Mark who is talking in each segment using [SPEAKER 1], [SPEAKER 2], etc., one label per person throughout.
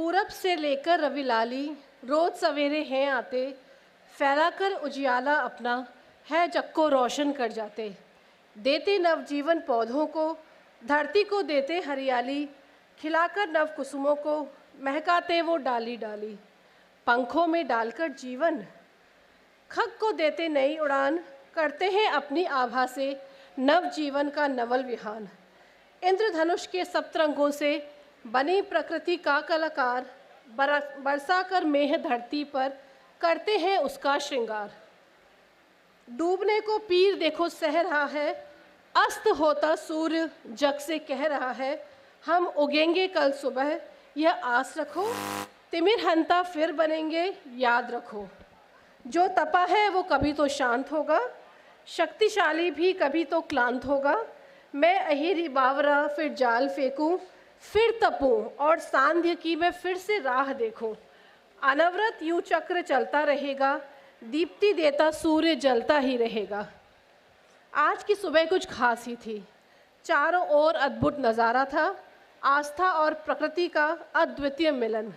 [SPEAKER 1] पूरब से लेकर रवि लाली रोज सवेरे हैं आते, फैलाकर उजियाला अपना है जग को रोशन कर जाते। देते नवजीवन पौधों को, धरती को देते हरियाली, खिलाकर नव कुसुमों को महकाते वो डाली डाली। पंखों में डालकर जीवन, खग को देते नई उड़ान, करते हैं अपनी आभा से नव जीवन का नवल विहान। इंद्रधनुष के सप्तरंगों से बनी प्रकृति का कलाकार, बरसा कर मेह धरती पर करते हैं उसका श्रृंगार। डूबने को पीर देखो सह रहा है, अस्त होता सूर्य जग से कह रहा है, हम उगेंगे कल सुबह यह आस रखो, तिमिर हंता फिर बनेंगे याद रखो। जो तपा है वो कभी तो शांत होगा, शक्तिशाली भी कभी तो क्लांत होगा। मैं अहिरी बावरा फिर जाल फेंकूं, फिर तपूं और सांध्य की मैं फिर से राह देखूं। अनवरत यूं चक्र चलता रहेगा, दीप्ति देता सूर्य जलता ही रहेगा। आज की सुबह कुछ खास ही थी। चारों ओर अद्भुत नज़ारा था, आस्था और प्रकृति का अद्वितीय मिलन।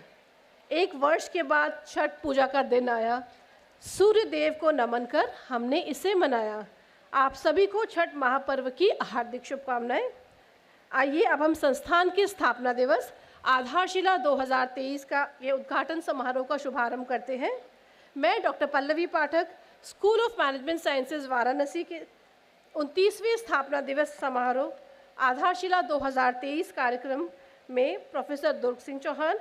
[SPEAKER 1] एक वर्ष के बाद छठ पूजा का दिन आया। सूर्य देव को नमन कर हमने इसे मनाया। आप सभी को छठ महापर्व की हार्दिक शुभकामनाएं। आइए अब हम संस्थान के स्थापना दिवस आधारशिला 2023 का ये उद्घाटन समारोह का शुभारंभ करते हैं। मैं doctor Pallavi Pathak, school of management sciences Varanasi के 29वें स्थापना दिवस समारोह आधारशिला 2023 कार्यक्रम में प्रोफेसर दुर्ग सिंह चौहान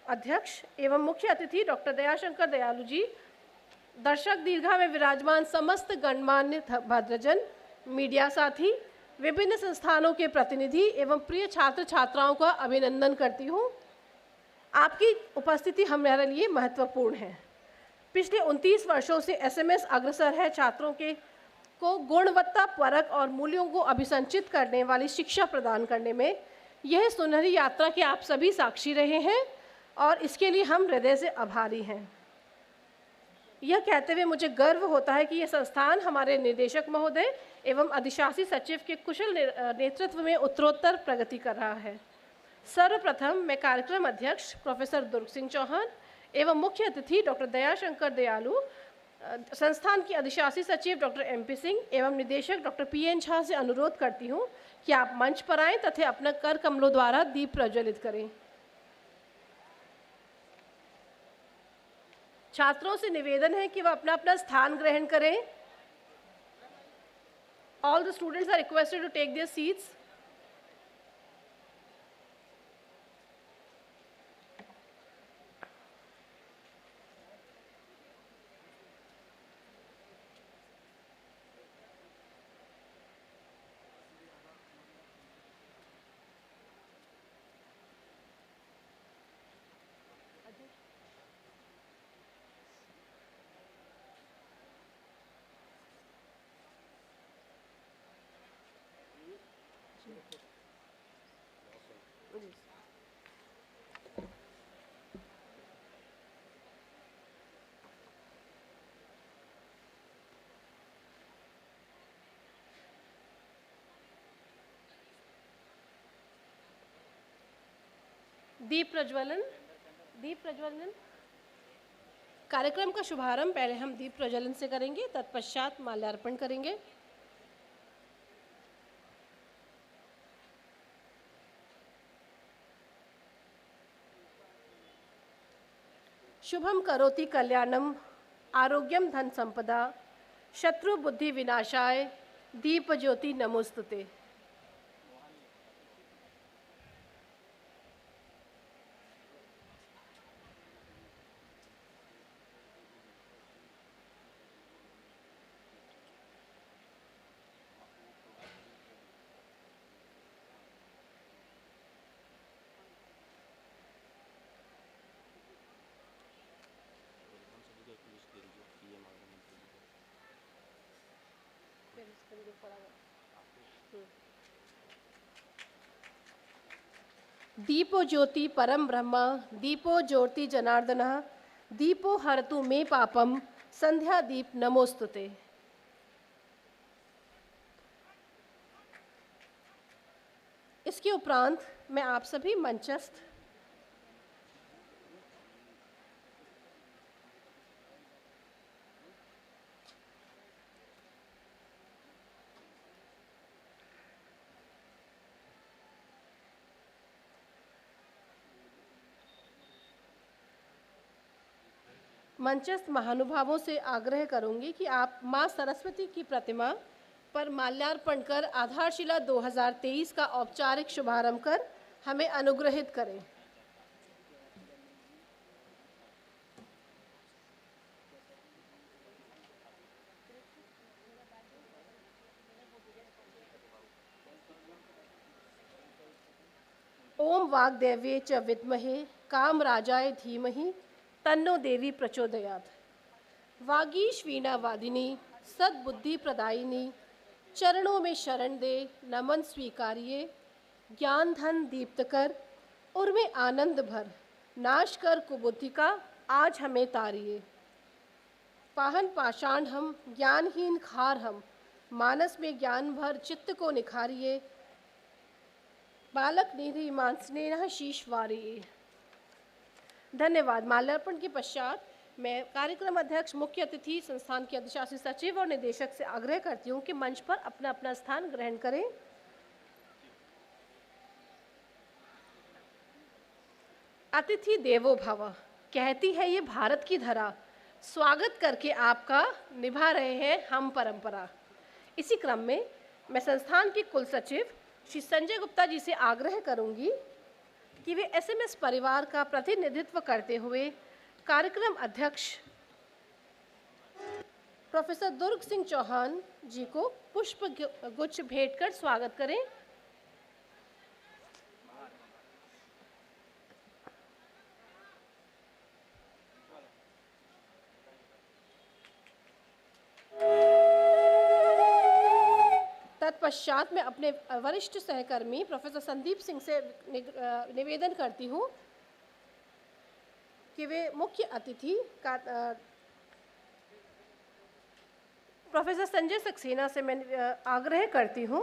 [SPEAKER 1] अध्यक्ष एवं मुख्य अतिथि डॉक्टर दयाशंकर दयालु जी, दर्शक दीर्घा में विराजमान समस्त गणमान्य भद्रजन, मीडिया साथी, विभिन्न संस्थानों के प्रतिनिधि एवं प्रिय छात्र छात्राओं का अभिनंदन करती हूँ। आपकी उपस्थिति हमारे लिए महत्वपूर्ण है। पिछले 29 वर्षों से एसएमएस अग्रसर है छात्रों के को गुणवत्ता परक और मूल्यों को अभिसंचित करने वाली शिक्षा प्रदान करने में। यह सुनहरी यात्रा के आप सभी साक्षी रहे हैं और इसके लिए हम हृदय से आभारी हैं। यह कहते हुए मुझे गर्व होता है कि यह संस्थान हमारे निदेशक महोदय एवं अधिशासी सचिव के कुशल नेतृत्व में उत्तरोत्तर प्रगति कर रहा है। सर्वप्रथम मैं कार्यक्रम अध्यक्ष प्रोफेसर दुर्ग सिंह चौहान एवं मुख्य अतिथि डॉक्टर दयाशंकर दयालु, संस्थान की अधिशासी सचिव डॉक्टर एमपी सिंह एवं निदेशक डॉक्टर पीएन झा से अनुरोध करती हूँ कि आप मंच पर आएँ तथा अपना कर कमलों द्वारा दीप प्रज्वलित करें। छात्रों से निवेदन है कि वह अपना अपना स्थान ग्रहण करें। All the students are requested to take their seats. दीप प्रज्वलन कार्यक्रम का शुभारंभ पहले हम दीप प्रज्वलन से करेंगे, तत्पश्चात माल्यार्पण करेंगे। शुभम करोति कल्याणम, आरोग्यम धन संपदा, शत्रु बुद्धि विनाशाय, दीप ज्योति नमोस्तुते। दीपो ज्योति परम ब्रह्म, दीपो ज्योति जनार्दनः, दीपो हरतु मे पापम, संध्या दीप नमोस्तुते। इसके उपरांत मैं आप सभी मंचस्थ मंचस्थ महानुभावों से आग्रह करूंगी कि आप मां सरस्वती की प्रतिमा पर माल्यार्पण कर आधारशिला 2023 का औपचारिक शुभारंभ कर हमें अनुग्रहित करें। ओम वाग्देव्ये च विद्महे कामराजाय धीमहि तन्नो देवी प्रचोदयात्। वागीश वीणा वादिनी सद्बुद्धि प्रदायिनी चरणों में शरण दे नमन स्वीकारिये। ज्ञान धन दीप्त कर उर्मे आनंद भर नाश कर कुबुद्धि का आज हमें तारिये। पाहन पाषाण हम ज्ञानहीन खार हम मानस में ज्ञान भर चित्त को निखारिये। बालक निधि मान स्नेह शीश वारिये। धन्यवाद। माल्यार्पण के पश्चात मैं कार्यक्रम अध्यक्ष, मुख्य अतिथि, संस्थान के अधिशासी सचिव और निदेशक से आग्रह करती हूं कि मंच पर अपना अपना स्थान ग्रहण करें। अतिथि देवो भव कहती है ये भारत की धरा, स्वागत करके आपका निभा रहे हैं हम परंपरा। इसी क्रम में मैं संस्थान के कुल सचिव श्री संजय गुप्ता जी से आग्रह करूंगी कि वे एसएमएस परिवार का प्रतिनिधित्व करते हुए कार्यक्रम अध्यक्ष प्रोफेसर दुर्ग सिंह चौहान जी को पुष्प गुच्छ भेंट कर स्वागत करें। तत्पश्चात मैं अपने वरिष्ठ सहकर्मी प्रोफेसर संदीप सिंह से निवेदन करती हूं कि वे मुख्य अतिथि का प्रोफेसर संजय सक्सेना से मैं आग्रह करती हूं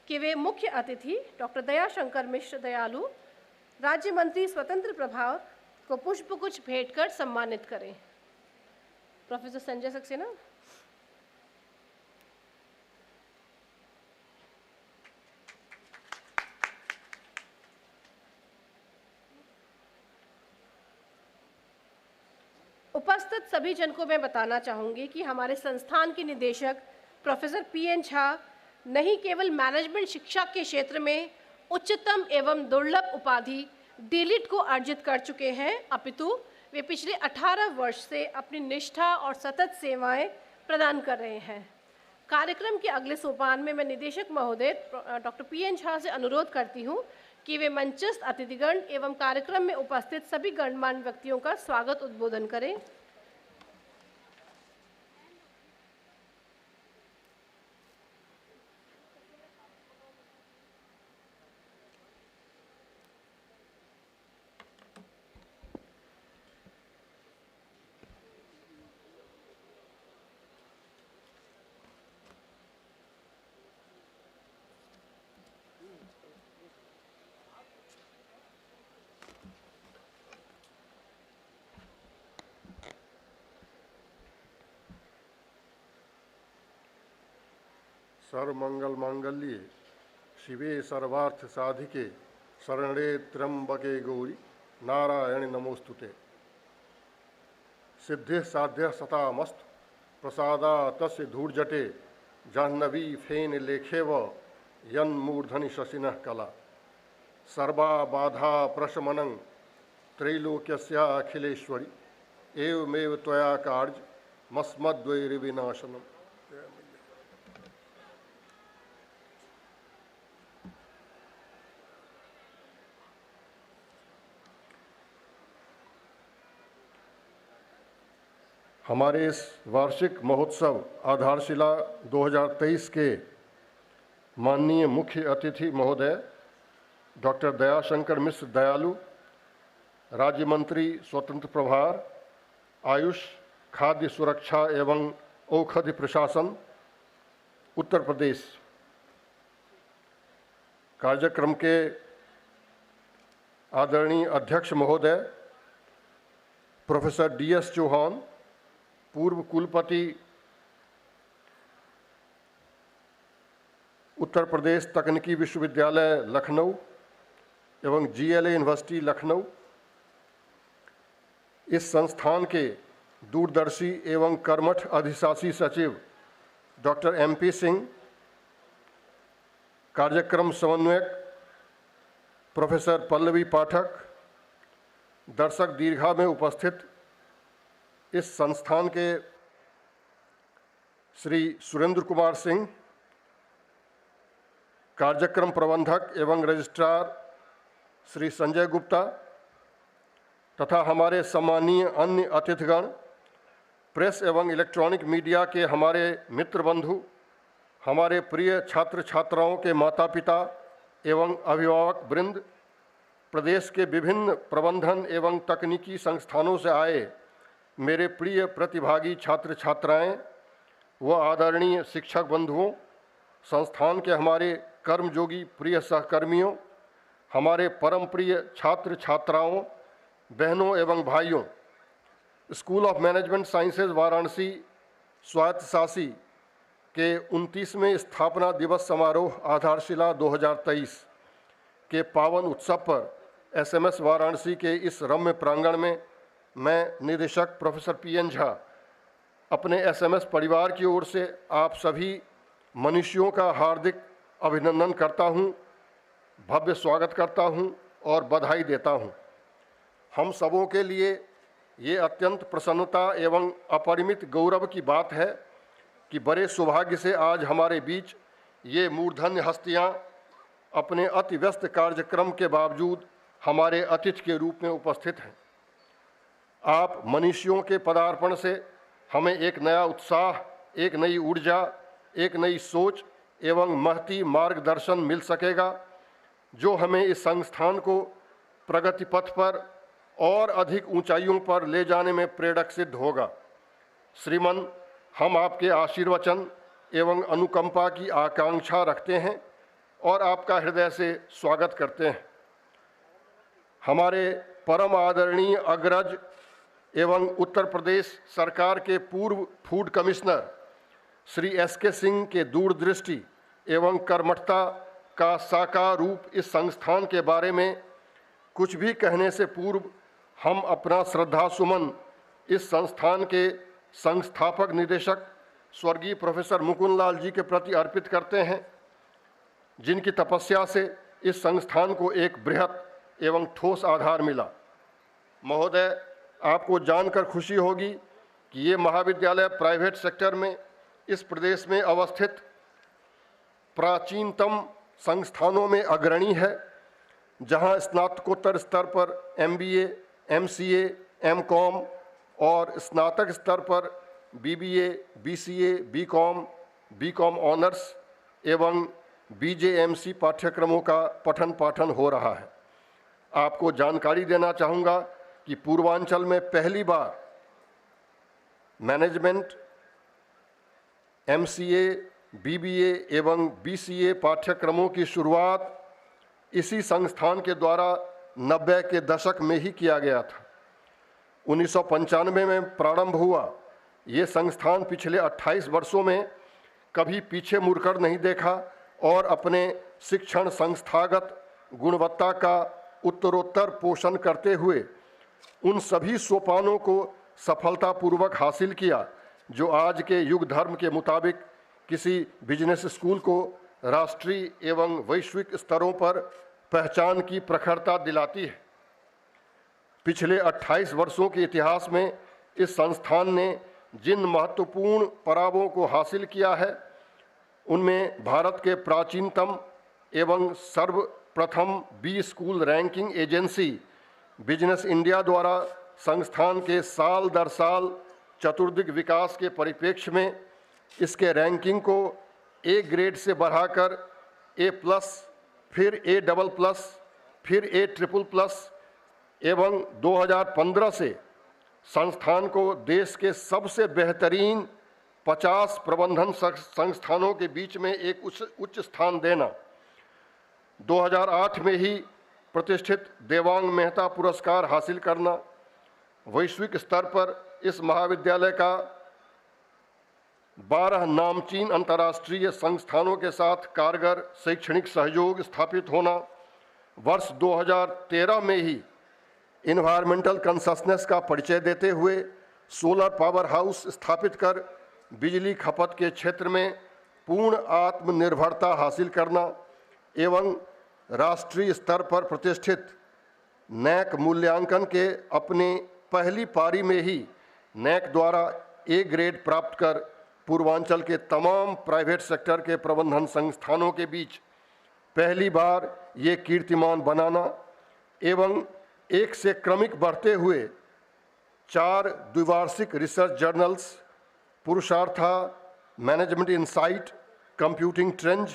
[SPEAKER 1] कि वे मुख्य अतिथि डॉक्टर दयाशंकर मिश्र दयालु, राज्य मंत्री स्वतंत्र प्रभार को पुष्पगुच्छ भेंट कर सम्मानित करें। प्रोफेसर संजय सक्सेना। उपस्थित सभी जन को मैं बताना चाहूँगी कि हमारे संस्थान के निदेशक प्रोफेसर पीएन झा नहीं केवल मैनेजमेंट शिक्षा के क्षेत्र में उच्चतम एवं दुर्लभ उपाधि डीलिट को अर्जित कर चुके हैं, अपितु वे पिछले 18 वर्ष से अपनी निष्ठा और सतत सेवाएं प्रदान कर रहे हैं। कार्यक्रम के अगले सोपान में मैं निदेशक महोदय डॉक्टर पीएन झा से अनुरोध करती हूँ कि वे मंचस्थ अतिथिगण एवं कार्यक्रम में उपस्थित सभी गणमान्य व्यक्तियों का स्वागत उद्बोधन करें।
[SPEAKER 2] सर्वमंगल मांगल्ये शिवे सर्वार्थ साधिके शरणे त्र्यंबके गौरी नारायण नमोस्तुते। सिद्धि साध्य सतामस्त प्रसादा तस्य धूर्जटे जाह्नवी फेन लेखेव यन्मूर्धनि शशिनः कला। सर्वा बाधा प्रशमनं त्रैलोक्यस्या अखिलेश्वरी एवमेव त्वया कार्य मस्मद्वैरिविनाशनम्। हमारे इस वार्षिक महोत्सव आधारशिला 2023 के माननीय मुख्य अतिथि महोदय डॉक्टर दयाशंकर मिश्र दयालु, राज्य मंत्री स्वतंत्र प्रभार, आयुष, खाद्य सुरक्षा एवं औषधि प्रशासन, उत्तर प्रदेश। कार्यक्रम के आदरणीय अध्यक्ष महोदय प्रोफेसर DS चौहान, पूर्व कुलपति उत्तर प्रदेश तकनीकी विश्वविद्यालय लखनऊ एवं GLA यूनिवर्सिटी लखनऊ, इस संस्थान के दूरदर्शी एवं कर्मठ अधिशासी सचिव डॉक्टर MP सिंह, कार्यक्रम समन्वयक प्रोफेसर पल्लवी पाठक, दर्शक दीर्घा में उपस्थित इस संस्थान के श्री सुरेंद्र कुमार सिंह, कार्यक्रम प्रबंधक एवं रजिस्ट्रार श्री संजय गुप्ता तथा हमारे सम्मानीय अन्य अतिथिगण, प्रेस एवं इलेक्ट्रॉनिक मीडिया के हमारे मित्र बंधु, हमारे प्रिय छात्र छात्राओं के माता पिता एवं अभिभावक वृंद, प्रदेश के विभिन्न प्रबंधन एवं तकनीकी संस्थानों से आए मेरे प्रिय प्रतिभागी छात्र छात्राएं व आदरणीय शिक्षक बंधुओं, संस्थान के हमारे कर्मयोगी प्रिय सहकर्मियों, हमारे परम प्रिय छात्र छात्राओं, बहनों एवं भाइयों, school of management sciences Varanasi स्वायत्तशासी के 29वें स्थापना दिवस समारोह आधारशिला 2023 के पावन उत्सव पर SMS वाराणसी के इस रम्य प्रांगण में मैं निदेशक प्रोफेसर PN झा अपने SMS परिवार की ओर से आप सभी मनुष्यों का हार्दिक अभिनंदन करता हूं, भव्य स्वागत करता हूं और बधाई देता हूं। हम सबों के लिए ये अत्यंत प्रसन्नता एवं अपरिमित गौरव की बात है कि बड़े सौभाग्य से आज हमारे बीच ये मूर्धन्य हस्तियां अपने अति व्यस्त कार्यक्रम के बावजूद हमारे अतिथि के रूप में उपस्थित हैं। आप मनुष्यों के पदार्पण से हमें एक नया उत्साह, एक नई ऊर्जा, एक नई सोच एवं महती मार्गदर्शन मिल सकेगा, जो हमें इस संस्थान को प्रगति पथ पर और अधिक ऊंचाइयों पर ले जाने में प्रेरक सिद्ध होगा। श्रीमन, हम आपके आशीर्वचन एवं अनुकंपा की आकांक्षा रखते हैं और आपका हृदय से स्वागत करते हैं। हमारे परम आदरणीय अग्रज एवं उत्तर प्रदेश सरकार के पूर्व food commissioner Shri SK Singh के दूरदृष्टि एवं कर्मठता का साकार रूप इस संस्थान के बारे में कुछ भी कहने से पूर्व हम अपना श्रद्धा सुमन इस संस्थान के संस्थापक निदेशक स्वर्गीय प्रोफेसर मुकुंद लाल जी के प्रति अर्पित करते हैं, जिनकी तपस्या से इस संस्थान को एक बृहत एवं ठोस आधार मिला। महोदय, आपको जानकर खुशी होगी कि ये महाविद्यालय प्राइवेट सेक्टर में इस प्रदेश में अवस्थित प्राचीनतम संस्थानों में अग्रणी है, जहां स्नातकोत्तर स्तर पर MBA, MCA, MCOM और स्नातक स्तर पर BBA, BCA, BCom ऑनर्स एवं BJMC पाठ्यक्रमों का पठन पाठन हो रहा है। आपको जानकारी देना चाहूँगा कि पूर्वांचल में पहली बार मैनेजमेंट, MCA, BBA एवं BCA पाठ्यक्रमों की शुरुआत इसी संस्थान के द्वारा 90 के दशक में ही किया गया था। 1995 में प्रारंभ हुआ ये संस्थान पिछले 28 वर्षों में कभी पीछे मुड़कर नहीं देखा और अपने शिक्षण संस्थागत गुणवत्ता का उत्तरोत्तर पोषण करते हुए उन सभी सोपानों को सफलतापूर्वक हासिल किया जो आज के युग धर्म के मुताबिक किसी बिजनेस स्कूल को राष्ट्रीय एवं वैश्विक स्तरों पर पहचान की प्रखरता दिलाती है। पिछले 28 वर्षों के इतिहास में इस संस्थान ने जिन महत्वपूर्ण पड़ावों को हासिल किया है, उनमें भारत के प्राचीनतम एवं सर्वप्रथम B school ranking agency business India द्वारा संस्थान के साल दर साल चतुर्दिक विकास के परिप्रेक्ष्य में इसके रैंकिंग को A ग्रेड से बढ़ाकर A+, फिर A++, फिर A++, एवं 2015 से संस्थान को देश के सबसे बेहतरीन 50 प्रबंधन संस्थानों के बीच में एक उच्च स्थान देना, 2008 में ही प्रतिष्ठित देवांग मेहता पुरस्कार हासिल करना, वैश्विक स्तर पर इस महाविद्यालय का 12 नामचीन अंतर्राष्ट्रीय संस्थानों के साथ कारगर शैक्षणिक सहयोग स्थापित होना, वर्ष 2013 में ही इन्वायरमेंटल कंससनेस का परिचय देते हुए सोलर पावर हाउस स्थापित कर बिजली खपत के क्षेत्र में पूर्ण आत्मनिर्भरता हासिल करना एवं राष्ट्रीय स्तर पर प्रतिष्ठित नैक मूल्यांकन के अपने पहली पारी में ही नैक द्वारा ए ग्रेड प्राप्त कर पूर्वांचल के तमाम प्राइवेट सेक्टर के प्रबंधन संस्थानों के बीच पहली बार ये कीर्तिमान बनाना एवं एक से क्रमिक बढ़ते हुए 4 द्विवार्षिक research journals Purushartha, management insight, computing trend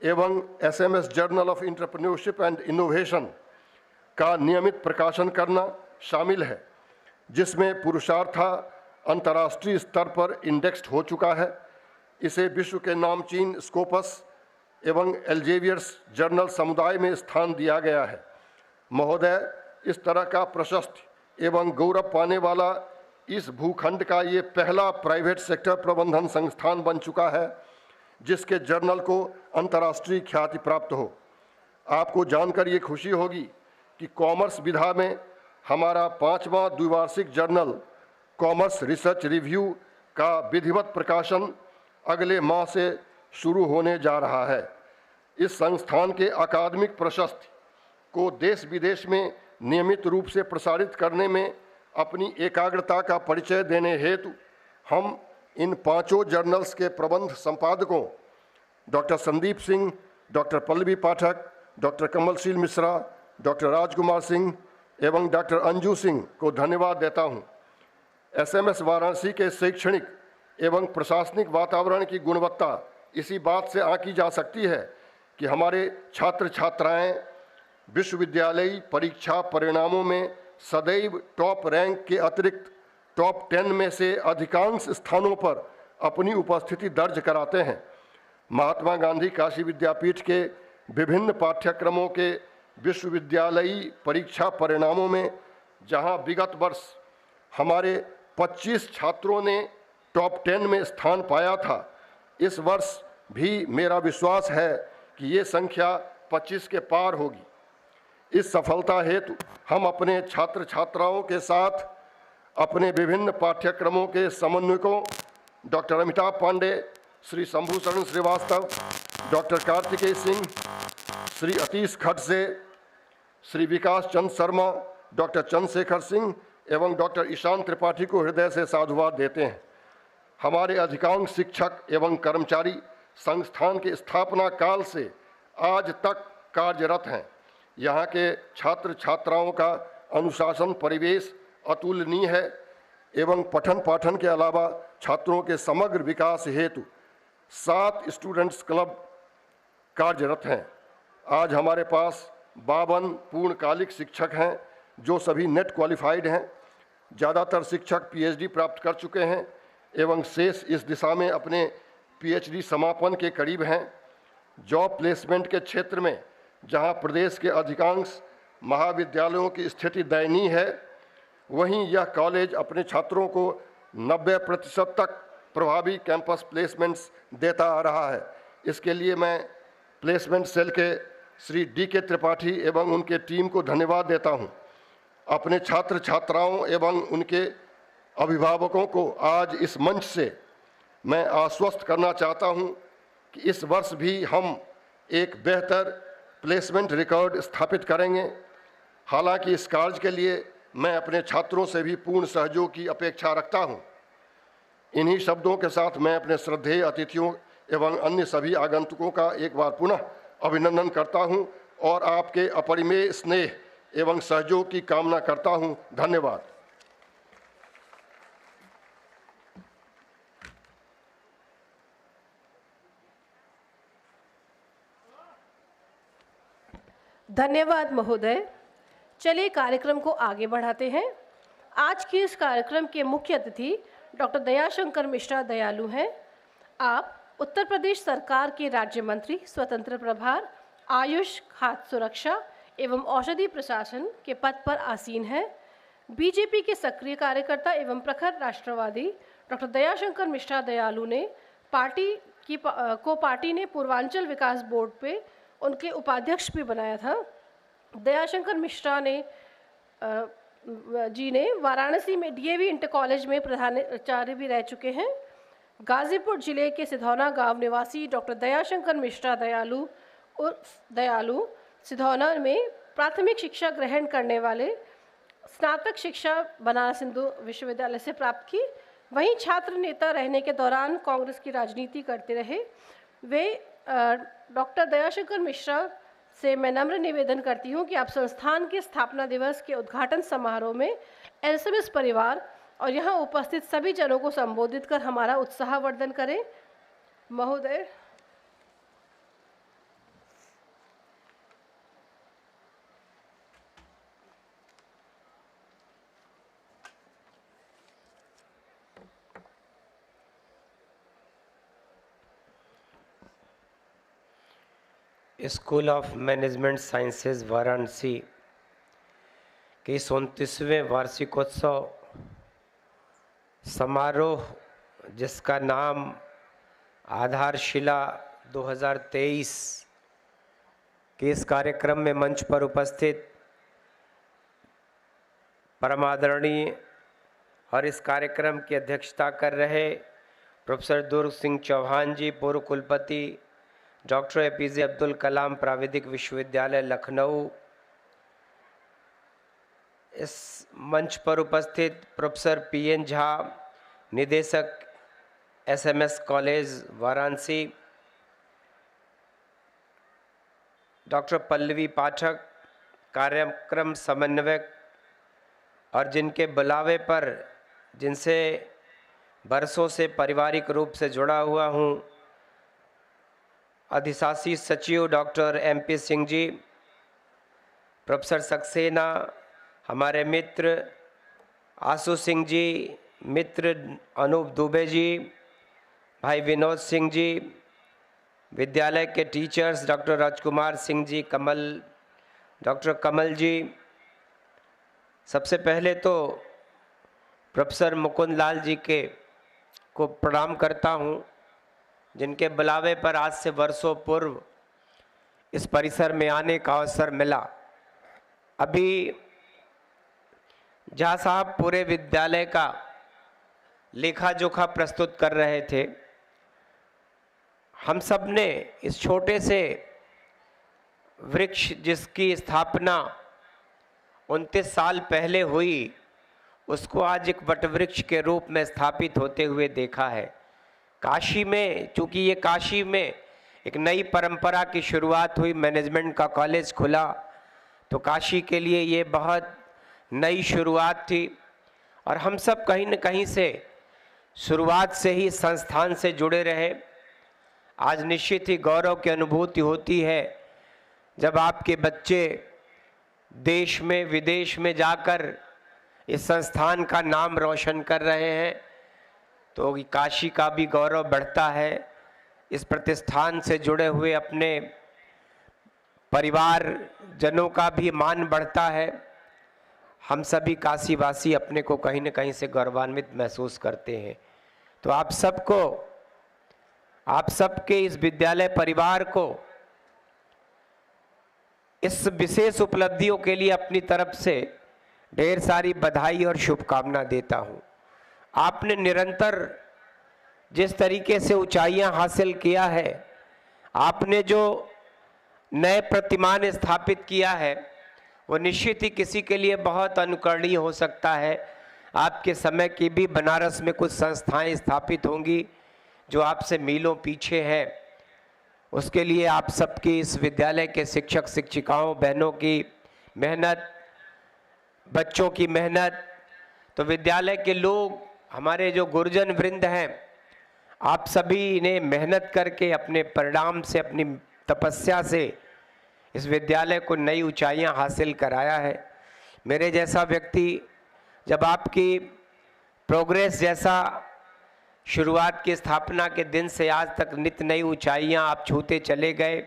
[SPEAKER 2] एवं SMS journal of entrepreneurship and innovation का नियमित प्रकाशन करना शामिल है, जिसमें पुरुषार्था अंतर्राष्ट्रीय स्तर पर इंडेक्स्ड हो चुका है। इसे विश्व के नामचीन स्कोपस एवं एल्जेवियर्स जर्नल समुदाय में स्थान दिया गया है। महोदय, इस तरह का प्रशस्त एवं गौरव पाने वाला इस भूखंड का ये पहला प्राइवेट सेक्टर प्रबंधन संस्थान बन चुका है जिसके जर्नल को अंतर्राष्ट्रीय ख्याति प्राप्त हो। आपको जानकर ये खुशी होगी कि कॉमर्स विधा में हमारा 5वां द्विवार्षिक जर्नल कॉमर्स रिसर्च रिव्यू का विधिवत प्रकाशन अगले माह से शुरू होने जा रहा है। इस संस्थान के अकादमिक प्रशस्ति को देश विदेश में नियमित रूप से प्रसारित करने में अपनी एकाग्रता का परिचय देने हेतु हम इन 5 जर्नल्स के प्रबंध संपादकों डॉक्टर संदीप सिंह, डॉक्टर पल्लवी पाठक, डॉक्टर कमलशील मिश्रा, डॉक्टर राजकुमार सिंह एवं डॉक्टर अंजू सिंह को धन्यवाद देता हूं। SMS वाराणसी के शैक्षणिक एवं प्रशासनिक वातावरण की गुणवत्ता इसी बात से आंकी जा सकती है कि हमारे छात्र छात्राएं विश्वविद्यालयी परीक्षा परिणामों में सदैव टॉप रैंक के अतिरिक्त टॉप 10 में से अधिकांश स्थानों पर अपनी उपस्थिति दर्ज कराते हैं। महात्मा गांधी काशी विद्यापीठ के विभिन्न पाठ्यक्रमों के विश्वविद्यालयी परीक्षा परिणामों में जहां विगत वर्ष हमारे 25 छात्रों ने टॉप 10 में स्थान पाया था, इस वर्ष भी मेरा विश्वास है कि ये संख्या 25 के पार होगी। इस सफलता हेतु हम अपने छात्र छात्राओं के साथ अपने विभिन्न पाठ्यक्रमों के समन्वयकों डॉक्टर अमिताभ पांडे, श्री शंभू शरण श्रीवास्तव, डॉक्टर कार्तिकेय सिंह, श्री अतीश खडसे, श्री विकास चंद शर्मा, डॉक्टर चंद्रशेखर सिंह एवं डॉक्टर ईशान त्रिपाठी को हृदय से साधुवाद देते हैं। हमारे अधिकांश शिक्षक एवं कर्मचारी संस्थान के स्थापना काल से आज तक कार्यरत हैं। यहाँ के छात्र छात्राओं का अनुशासन परिवेश अतुलनीय है एवं पठन पाठन के अलावा छात्रों के समग्र विकास हेतु 7 स्टूडेंट्स क्लब कार्यरत हैं। आज हमारे पास 52 पूर्णकालिक शिक्षक हैं जो सभी नेट क्वालिफाइड हैं। ज़्यादातर शिक्षक PhD प्राप्त कर चुके हैं एवं शेष इस दिशा में अपने PhD समापन के करीब हैं। जॉब प्लेसमेंट के क्षेत्र में जहां प्रदेश के अधिकांश महाविद्यालयों की स्थिति दयनीय है, वहीं यह कॉलेज अपने छात्रों को 90% तक प्रभावी कैंपस प्लेसमेंट्स देता आ रहा है। इसके लिए मैं प्लेसमेंट सेल के श्री DK त्रिपाठी एवं उनके टीम को धन्यवाद देता हूं। अपने छात्र छात्राओं एवं उनके अभिभावकों को आज इस मंच से मैं आश्वस्त करना चाहता हूं कि इस वर्ष भी हम एक बेहतर प्लेसमेंट रिकॉर्ड स्थापित करेंगे। हालांकि इस कार्य के लिए मैं अपने छात्रों से भी पूर्ण सहयोग की अपेक्षा रखता हूं। इन्हीं शब्दों के साथ मैं अपने श्रद्धेय अतिथियों एवं अन्य सभी आगंतुकों का एक बार पुनः अभिनंदन करता हूं और आपके अपरिमेय स्नेह एवं सहयोग की कामना करता हूं। धन्यवाद।
[SPEAKER 1] धन्यवाद महोदय। चलिए कार्यक्रम को आगे बढ़ाते हैं। आज के इस कार्यक्रम के मुख्य अतिथि डॉक्टर दयाशंकर मिश्रा दयालु हैं। आप उत्तर प्रदेश सरकार के राज्य मंत्री स्वतंत्र प्रभार आयुष, खाद्य सुरक्षा एवं औषधि प्रशासन के पद पर आसीन हैं। बीजेपी के सक्रिय कार्यकर्ता एवं प्रखर राष्ट्रवादी डॉक्टर दयाशंकर मिश्रा दयालु ने पार्टी ने पूर्वांचल विकास बोर्ड पे उनके उपाध्यक्ष भी बनाया था। दयाशंकर मिश्रा ने जी ने वाराणसी में डीएवी इंटर कॉलेज में प्रधानाचार्य भी रह चुके हैं। गाजीपुर जिले के सिधौना गांव निवासी डॉक्टर दयाशंकर मिश्रा दयालु सिधौना में प्राथमिक शिक्षा ग्रहण करने वाले, स्नातक शिक्षा बनारस हिंदू विश्वविद्यालय से प्राप्त की। वहीं छात्र नेता रहने के दौरान कांग्रेस की राजनीति करते रहे। वे डॉक्टर दयाशंकर मिश्रा से मैं नम्र निवेदन करती हूं कि आप संस्थान के स्थापना दिवस के उद्घाटन समारोह में एसएमएस परिवार और यहां उपस्थित सभी जनों को संबोधित कर हमारा उत्साहवर्धन करें। महोदय,
[SPEAKER 3] school of management sciences Varanasi के 29वें वार्षिकोत्सव समारोह, जिसका नाम आधारशिला 2023 के इस कार्यक्रम में मंच पर उपस्थित परमादरणीय और इस कार्यक्रम की अध्यक्षता कर रहे प्रोफेसर दुर्ग सिंह चौहान जी, पूर्व कुलपति डॉक्टर एपीजे अब्दुल कलाम प्राविधिक विश्वविद्यालय लखनऊ, इस मंच पर उपस्थित प्रोफेसर पीएन झा, निदेशक SMS college Varanasi, doctor Pallavi Pathak कार्यक्रम समन्वयक, और जिनके बुलावे पर, जिनसे बरसों से पारिवारिक रूप से जुड़ा हुआ हूँ, अधिशासी सचिव doctor MP Singh ji, professor Saxena, हमारे मित्र आशु सिंह जी, मित्र अनूप दुबे जी, भाई विनोद सिंह जी, विद्यालय के teachers doctor Rajkumar Singh ji, doctor कमल जी। सबसे पहले तो प्रोफेसर मुकुंद लाल जी को प्रणाम करता हूँ, जिनके बुलावे पर आज से वर्षों पूर्व इस परिसर में आने का अवसर मिला। अभी झा साहब पूरे विद्यालय का लेखा जोखा प्रस्तुत कर रहे थे। हम सब ने इस छोटे से वृक्ष, जिसकी स्थापना 29 साल पहले हुई, उसको आज एक वटवृक्ष के रूप में स्थापित होते हुए देखा है। काशी में, चूँकि ये काशी में एक नई परंपरा की शुरुआत हुई, मैनेजमेंट का कॉलेज खुला, तो काशी के लिए ये बहुत नई शुरुआत थी। और हम सब कहीं न कहीं से शुरुआत से ही संस्थान से जुड़े रहे। आज निश्चित ही गौरव की अनुभूति होती है जब आपके बच्चे देश में विदेश में जाकर इस संस्थान का नाम रोशन कर रहे हैं, तो काशी का भी गौरव बढ़ता है। इस प्रतिष्ठान से जुड़े हुए अपने परिवार जनों का भी मान बढ़ता है। हम सभी काशीवासी अपने को कहीं न कहीं से गौरवान्वित महसूस करते हैं। तो आप सबके इस विद्यालय परिवार को इस विशेष उपलब्धियों के लिए अपनी तरफ से ढेर सारी बधाई और शुभकामना देता हूँ। आपने निरंतर जिस तरीके से ऊंचाइयां हासिल किया है, आपने जो नए प्रतिमान स्थापित किया है, वो निश्चित ही किसी के लिए बहुत अनुकरणीय हो सकता है। आपके समय की भी बनारस में कुछ संस्थाएं स्थापित होंगी जो आपसे मीलों पीछे हैं। उसके लिए आप सबकी, इस विद्यालय के शिक्षक शिक्षिकाओं, बहनों की मेहनत, बच्चों की मेहनत, तो विद्यालय के लोग, हमारे जो गुरुजन वृंद हैं, आप सभी ने मेहनत करके अपने परिणाम से, अपनी तपस्या से इस विद्यालय को नई ऊंचाइयां हासिल कराया है। मेरे जैसा व्यक्ति जब आपकी प्रोग्रेस जैसा शुरुआत की स्थापना के दिन से आज तक नित नई ऊंचाइयां आप छूते चले गए।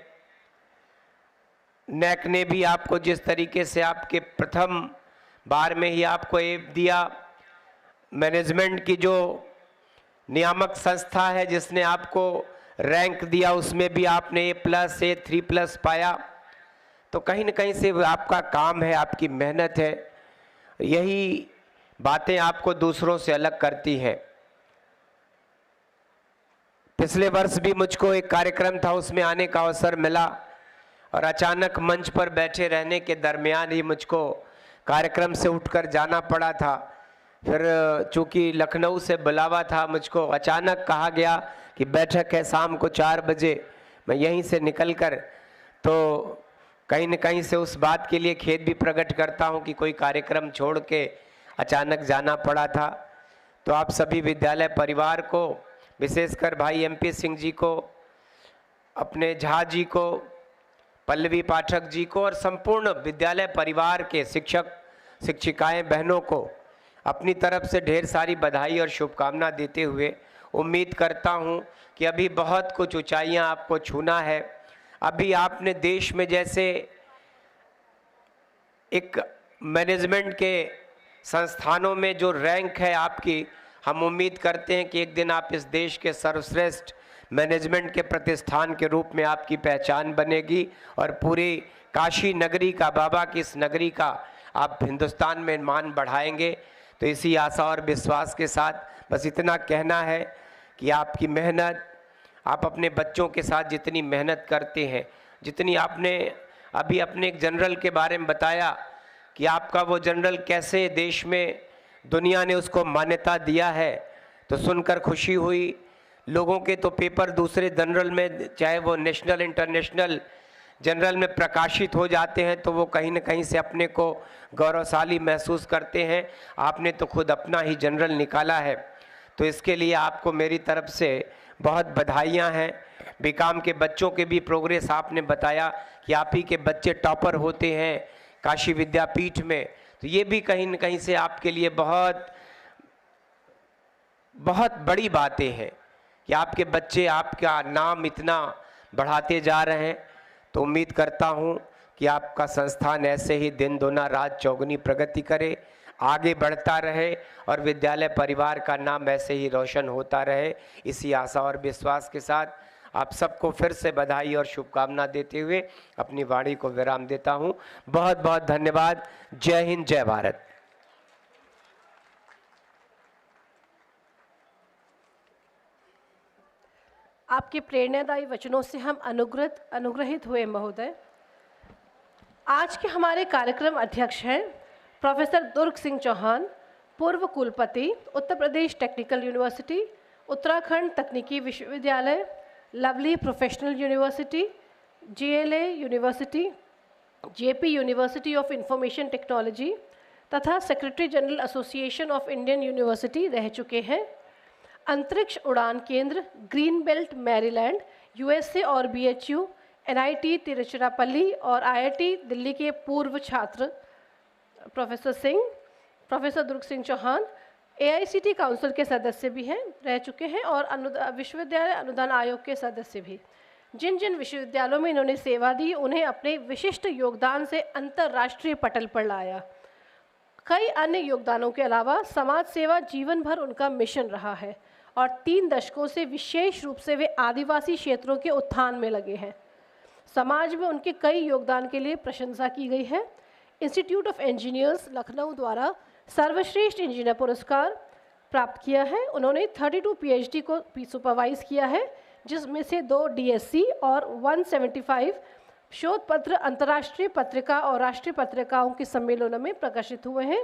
[SPEAKER 3] नैक ने भी आपको जिस तरीके से आपके प्रथम बार में ही आपको एप दिया, मैनेजमेंट की जो नियामक संस्था है जिसने आपको रैंक दिया, उसमें भी आपने A+, A3+ पाया। तो कहीं न कहीं से आपका काम है, आपकी मेहनत है। यही बातें आपको दूसरों से अलग करती हैं। पिछले वर्ष भी मुझको एक कार्यक्रम था, उसमें आने का अवसर मिला और अचानक मंच पर बैठे रहने के दरमियान ही मुझको कार्यक्रम से उठकर जाना पड़ा था। फिर चूंकि लखनऊ से बुलावा था, मुझको अचानक कहा गया कि बैठक है शाम को 4 बजे। मैं यहीं से निकलकर तो कहीं न कहीं से उस बात के लिए खेद भी प्रकट करता हूं कि कोई कार्यक्रम छोड़ के अचानक जाना पड़ा था। तो आप सभी विद्यालय परिवार को, विशेषकर भाई MP सिंह जी को, अपने झा जी को, पल्लवी पाठक जी को और संपूर्ण विद्यालय परिवार के शिक्षक शिक्षिकाएं बहनों को अपनी तरफ से ढेर सारी बधाई और शुभकामना देते हुए उम्मीद करता हूं कि अभी बहुत कुछ ऊंचाइयां आपको छूना है। अभी आपने देश में जैसे एक मैनेजमेंट के संस्थानों में जो रैंक है आपकी, हम उम्मीद करते हैं कि एक दिन आप इस देश के सर्वश्रेष्ठ मैनेजमेंट के प्रतिष्ठान के रूप में आपकी पहचान बनेगी और पूरी काशी नगरी का, बाबा की इस नगरी का आप हिंदुस्तान में मान बढ़ाएंगे। तो इसी आशा और विश्वास के साथ बस इतना कहना है कि आपकी मेहनत, आप अपने बच्चों के साथ जितनी मेहनत करते हैं, जितनी आपने अभी अपने एक जनरल के बारे में बताया कि आपका वो जनरल कैसे देश में दुनिया ने उसको मान्यता दिया है, तो सुनकर खुशी हुई। लोगों के तो पेपर दूसरे जनरल में, चाहे वो नेशनल इंटरनेशनल जनरल में प्रकाशित हो जाते हैं, तो वो कहीं न कहीं से अपने को गौरवशाली महसूस करते हैं। आपने तो खुद अपना ही जनरल निकाला है, तो इसके लिए आपको मेरी तरफ से बहुत बधाइयाँ हैं। बीकॉम के बच्चों के भी प्रोग्रेस आपने बताया कि आप ही के बच्चे टॉपर होते हैं काशी विद्यापीठ में, तो ये भी कहीं न कहीं से आपके लिए बहुत बहुत बड़ी बातें हैं कि आपके बच्चे आपका नाम इतना बढ़ाते जा रहे हैं। तो उम्मीद करता हूँ कि आपका संस्थान ऐसे ही दिन दोना रात चौगुनी प्रगति करे, आगे बढ़ता रहे और विद्यालय परिवार का नाम ऐसे ही रोशन होता रहे। इसी आशा और विश्वास के साथ आप सबको फिर से बधाई और शुभकामना देते हुए अपनी वाणी को विराम देता हूँ। बहुत बहुत धन्यवाद। जय हिंद, जय भारत।
[SPEAKER 1] आपके प्रेरणादायी वचनों से हम अनुग्रहित हुए महोदय। आज के हमारे कार्यक्रम अध्यक्ष हैं प्रोफेसर दुर्ग सिंह चौहान, पूर्व कुलपति, उत्तर प्रदेश टेक्निकल यूनिवर्सिटी, उत्तराखंड तकनीकी विश्वविद्यालय, lovely professional university, JLA university, JP university of information technology तथा secretary general association of Indian university रह चुके हैं। अंतरिक्ष उड़ान केंद्र ग्रीन बेल्ट मैरीलैंड USA और BHU, NIT तिरुचिरापल्ली और IIT दिल्ली के पूर्व छात्र professor Durg Singh Chauhan AICT council के सदस्य भी हैं, रह चुके हैं और विश्वविद्यालय अनुदान आयोग के सदस्य भी। जिन जिन विश्वविद्यालयों में इन्होंने सेवा दी, उन्हें अपने विशिष्ट योगदान से अंतर्राष्ट्रीय पटल पर लाया। कई अन्य योगदानों के अलावा समाज सेवा जीवन भर उनका मिशन रहा है और 3 दशकों से विशेष रूप से वे आदिवासी क्षेत्रों के उत्थान में लगे हैं। समाज में उनके कई योगदान के लिए प्रशंसा की गई है। इंस्टीट्यूट ऑफ इंजीनियर्स लखनऊ द्वारा सर्वश्रेष्ठ इंजीनियर पुरस्कार प्राप्त किया है। उन्होंने 32 PhD को सुपरवाइज किया है, जिसमें से 2 DSc और 175 शोध पत्र अंतर्राष्ट्रीय पत्रिका और राष्ट्रीय पत्रिकाओं के सम्मेलनों में प्रकाशित हुए हैं।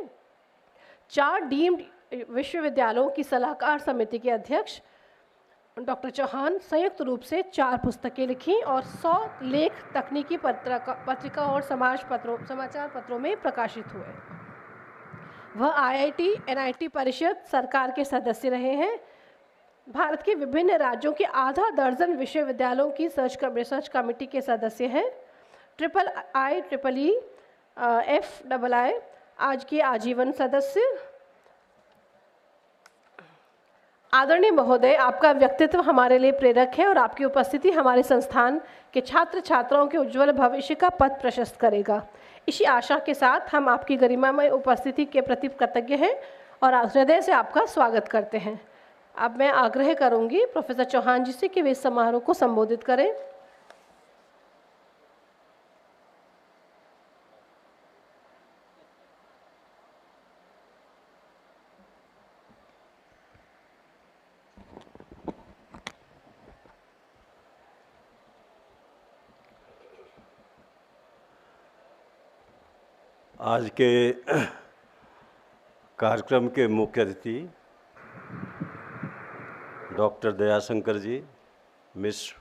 [SPEAKER 1] 4 डीम्ड विश्वविद्यालयों की सलाहकार समिति के अध्यक्ष डॉक्टर चौहान संयुक्त रूप से 4 पुस्तकें लिखी और 100 लेख तकनीकी पत्रिका और समाचार पत्रों में प्रकाशित हुए। वह IIT NIT परिषद सरकार के सदस्य रहे हैं। भारत के विभिन्न राज्यों के आधा दर्जन विश्वविद्यालयों की रिसर्च कमेटी के सदस्य हैं। IEEE FII आज के आजीवन सदस्य। आदरणीय महोदय, आपका व्यक्तित्व हमारे लिए प्रेरक है और आपकी उपस्थिति हमारे संस्थान के छात्र छात्राओं के उज्जवल भविष्य का पथ प्रशस्त करेगा। इसी आशा के साथ हम आपकी गरिमामय उपस्थिति के प्रति कृतज्ञ हैं और हृदय से आपका स्वागत करते हैं। अब मैं आग्रह करूंगी प्रोफेसर चौहान जी से कि वे इस समारोह को संबोधित करें।
[SPEAKER 4] आज के कार्यक्रम के मुख्य अतिथि डॉक्टर दयाशंकर जी मिश्र,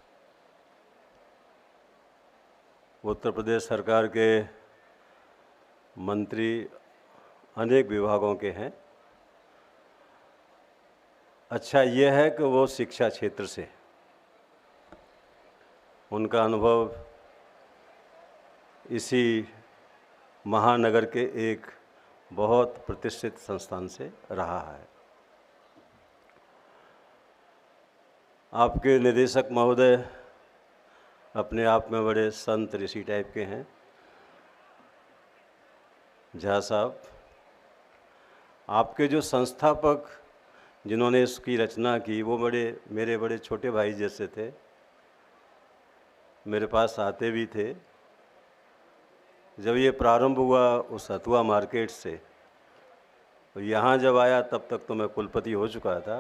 [SPEAKER 4] उत्तर प्रदेश सरकार के मंत्री अनेक विभागों के हैं। अच्छा यह है कि वो शिक्षा क्षेत्र से, उनका अनुभव इसी महानगर के एक बहुत प्रतिष्ठित संस्थान से रहा है। आपके निदेशक महोदय अपने आप में बड़े संत ऋषि टाइप के हैं। झा साहब, आपके जो संस्थापक जिन्होंने इसकी रचना की वो मेरे बड़े छोटे भाई जैसे थे, मेरे पास आते भी थे। जब ये प्रारंभ हुआ उस हथुआ मार्केट से, तो यहाँ जब आया तब तक तो मैं कुलपति हो चुका था।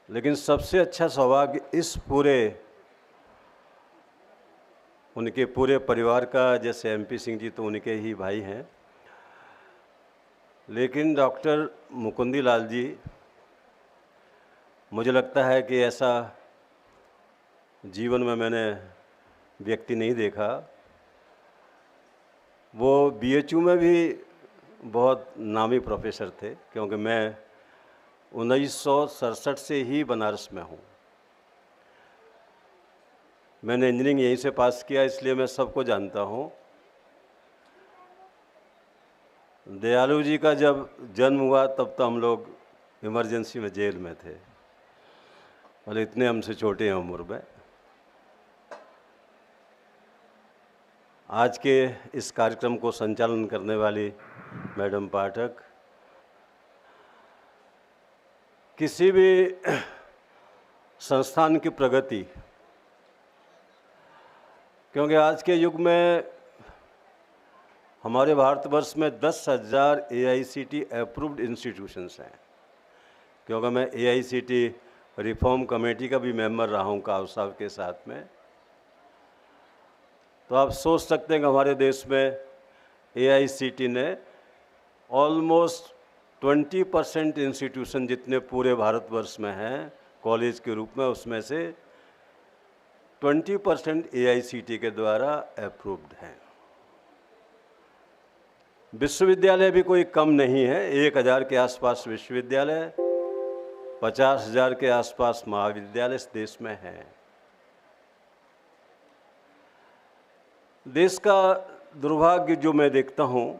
[SPEAKER 4] लेकिन सबसे अच्छा सौभाग्य इस उनके पूरे परिवार का, जैसे एमपी सिंह जी तो उनके ही भाई हैं, लेकिन डॉक्टर मुकुंदी लाल जी, मुझे लगता है कि ऐसा जीवन में मैंने व्यक्ति नहीं देखा। वो बीएचयू में भी बहुत नामी प्रोफेसर थे, क्योंकि मैं 1967 से ही बनारस में हूँ। मैंने इंजीनियरिंग यहीं से पास किया, इसलिए मैं सबको जानता हूँ। दयालु जी का जब जन्म हुआ तब तो हम लोग इमरजेंसी में जेल में थे, और इतने हमसे छोटे हैं उम्र में। आज के इस कार्यक्रम को संचालन करने वाली मैडम पाठक, किसी भी संस्थान की प्रगति, क्योंकि आज के युग में हमारे भारतवर्ष में 10,000 AICTE अप्रूव्ड इंस्टीट्यूशंस हैं। क्योंकि मैं AICTE रिफॉर्म कमेटी का भी मेंबर रहा हूँ काव साहब के साथ में, तो आप सोच सकते हैं कि हमारे देश में AICTE ने ऑलमोस्ट 20% इंस्टीट्यूशन जितने पूरे भारतवर्ष में हैं कॉलेज के रूप में, उसमें से 20% AICTE के द्वारा अप्रूव्ड हैं। विश्वविद्यालय भी कोई कम नहीं है। 1,000 के आसपास विश्वविद्यालय, 50,000 के आसपास महाविद्यालय इस देश में हैं। देश का दुर्भाग्य जो मैं देखता हूँ,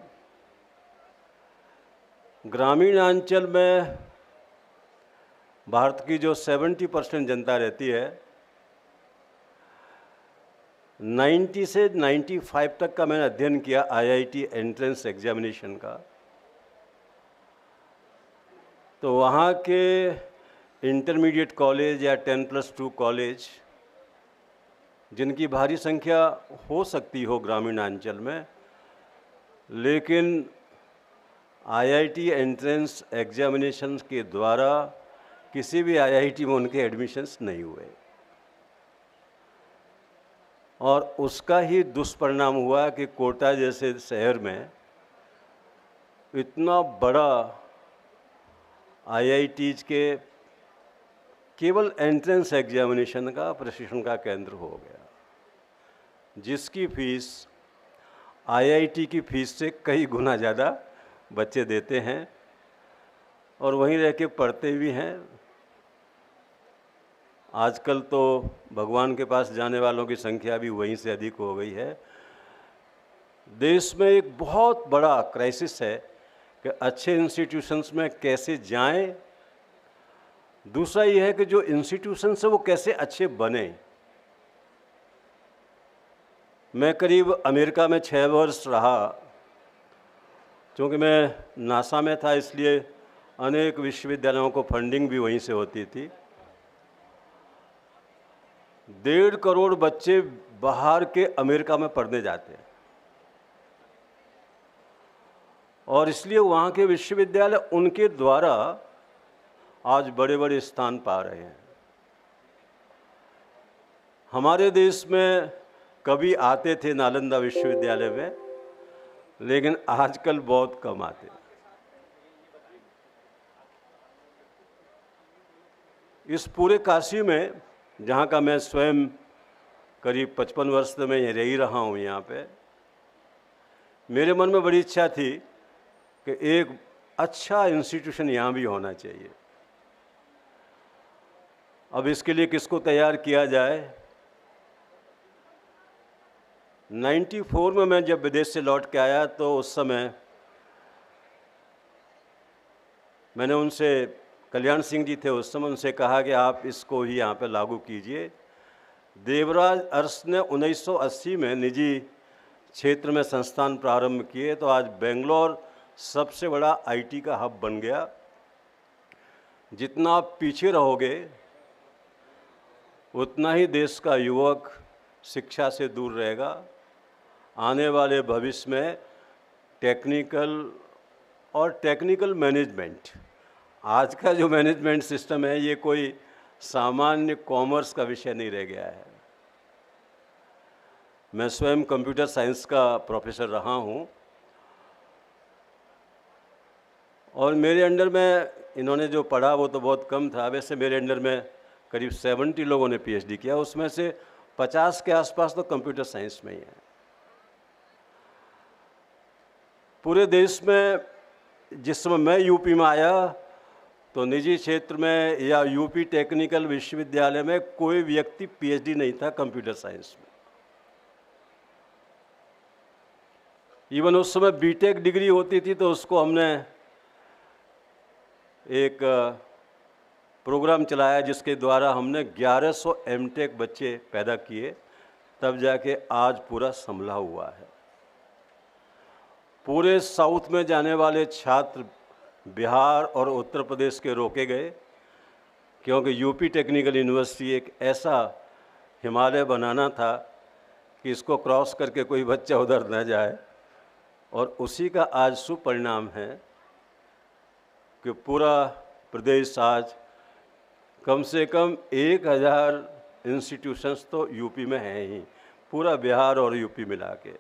[SPEAKER 4] ग्रामीण अंचल में भारत की जो 70% जनता रहती है, 90 से 95 तक का मैंने अध्ययन किया IIT एंट्रेंस एग्जामिनेशन का। तो वहाँ के इंटरमीडिएट कॉलेज या 10+2 कॉलेज, जिनकी भारी संख्या हो सकती हो ग्रामीण अंचल में, लेकिन IIT एंट्रेंस एग्जामिनेशन के द्वारा किसी भी IIT में उनके एडमिशन्स नहीं हुए, और उसका ही दुष्परिणाम हुआ कि कोटा जैसे शहर में इतना बड़ा IITs के केवल एंट्रेंस एग्जामिनेशन का प्रशिक्षण का केंद्र हो गया, जिसकी फीस IIT की फीस से कई गुना ज़्यादा बच्चे देते हैं और वहीं रह के पढ़ते भी हैं। आजकल तो भगवान के पास जाने वालों की संख्या भी वहीं से अधिक हो गई है। देश में एक बहुत बड़ा क्राइसिस है कि अच्छे इंस्टीट्यूशंस में कैसे जाएं। दूसरा ये है कि जो इंस्टीट्यूशंस है वो कैसे अच्छे बने। मैं करीब अमेरिका में 6 वर्ष रहा, क्योंकि मैं नासा में था, इसलिए अनेक विश्वविद्यालयों को फंडिंग भी वहीं से होती थी। 1.5 करोड़ बच्चे बाहर के अमेरिका में पढ़ने जाते हैं, और इसलिए वहाँ के विश्वविद्यालय उनके द्वारा आज बड़े बड़े स्थान पा रहे हैं। हमारे देश में कभी आते थे नालंदा विश्वविद्यालय में, लेकिन आजकल बहुत कम आते। इस पूरे काशी में, जहाँ का मैं स्वयं करीब 55 वर्ष से मैं रह ही रहा हूँ यहाँ पे, मेरे मन में बड़ी इच्छा थी कि एक अच्छा इंस्टीट्यूशन यहाँ भी होना चाहिए। अब इसके लिए किसको तैयार किया जाए? 94 में मैं जब विदेश से लौट के आया तो उस समय मैंने उनसे, कल्याण सिंह जी थे उस समय, उनसे कहा कि आप इसको ही यहाँ पे लागू कीजिए। देवराज अरस ने 1980 में निजी क्षेत्र में संस्थान प्रारंभ किए, तो आज बेंगलोर सबसे बड़ा आईटी का हब बन गया। जितना आप पीछे रहोगे उतना ही देश का युवक शिक्षा से दूर रहेगा। आने वाले भविष्य में टेक्निकल मैनेजमेंट, आज का जो मैनेजमेंट सिस्टम है ये कोई सामान्य कॉमर्स का विषय नहीं रह गया है। मैं स्वयं कंप्यूटर साइंस का प्रोफेसर रहा हूँ और मेरे अंडर में इन्होंने जो पढ़ा वो तो बहुत कम था। वैसे मेरे अंडर में करीब 70 लोगों ने पीएचडी किया, उसमें से 50 के आसपास तो कंप्यूटर साइंस में ही है। पूरे देश में जिस समय मैं यूपी में आया तो निजी क्षेत्र में या यूपी टेक्निकल विश्वविद्यालय में कोई व्यक्ति पीएचडी नहीं था कंप्यूटर साइंस में। इवन उस समय बीटेक डिग्री होती थी तो उसको हमने एक प्रोग्राम चलाया जिसके द्वारा हमने 1100 एमटेक बच्चे पैदा किए, तब जाके आज पूरा संभला हुआ है। पूरे साउथ में जाने वाले छात्र बिहार और उत्तर प्रदेश के रोके गए, क्योंकि यूपी टेक्निकल यूनिवर्सिटी एक ऐसा हिमालय बनाना था कि इसको क्रॉस करके कोई बच्चा उधर न जाए। और उसी का आज सुपरिणाम है कि पूरा प्रदेश आज कम से कम 1000 इंस्टीट्यूशंस तो यूपी में हैं ही, पूरा बिहार और यूपी मिला के।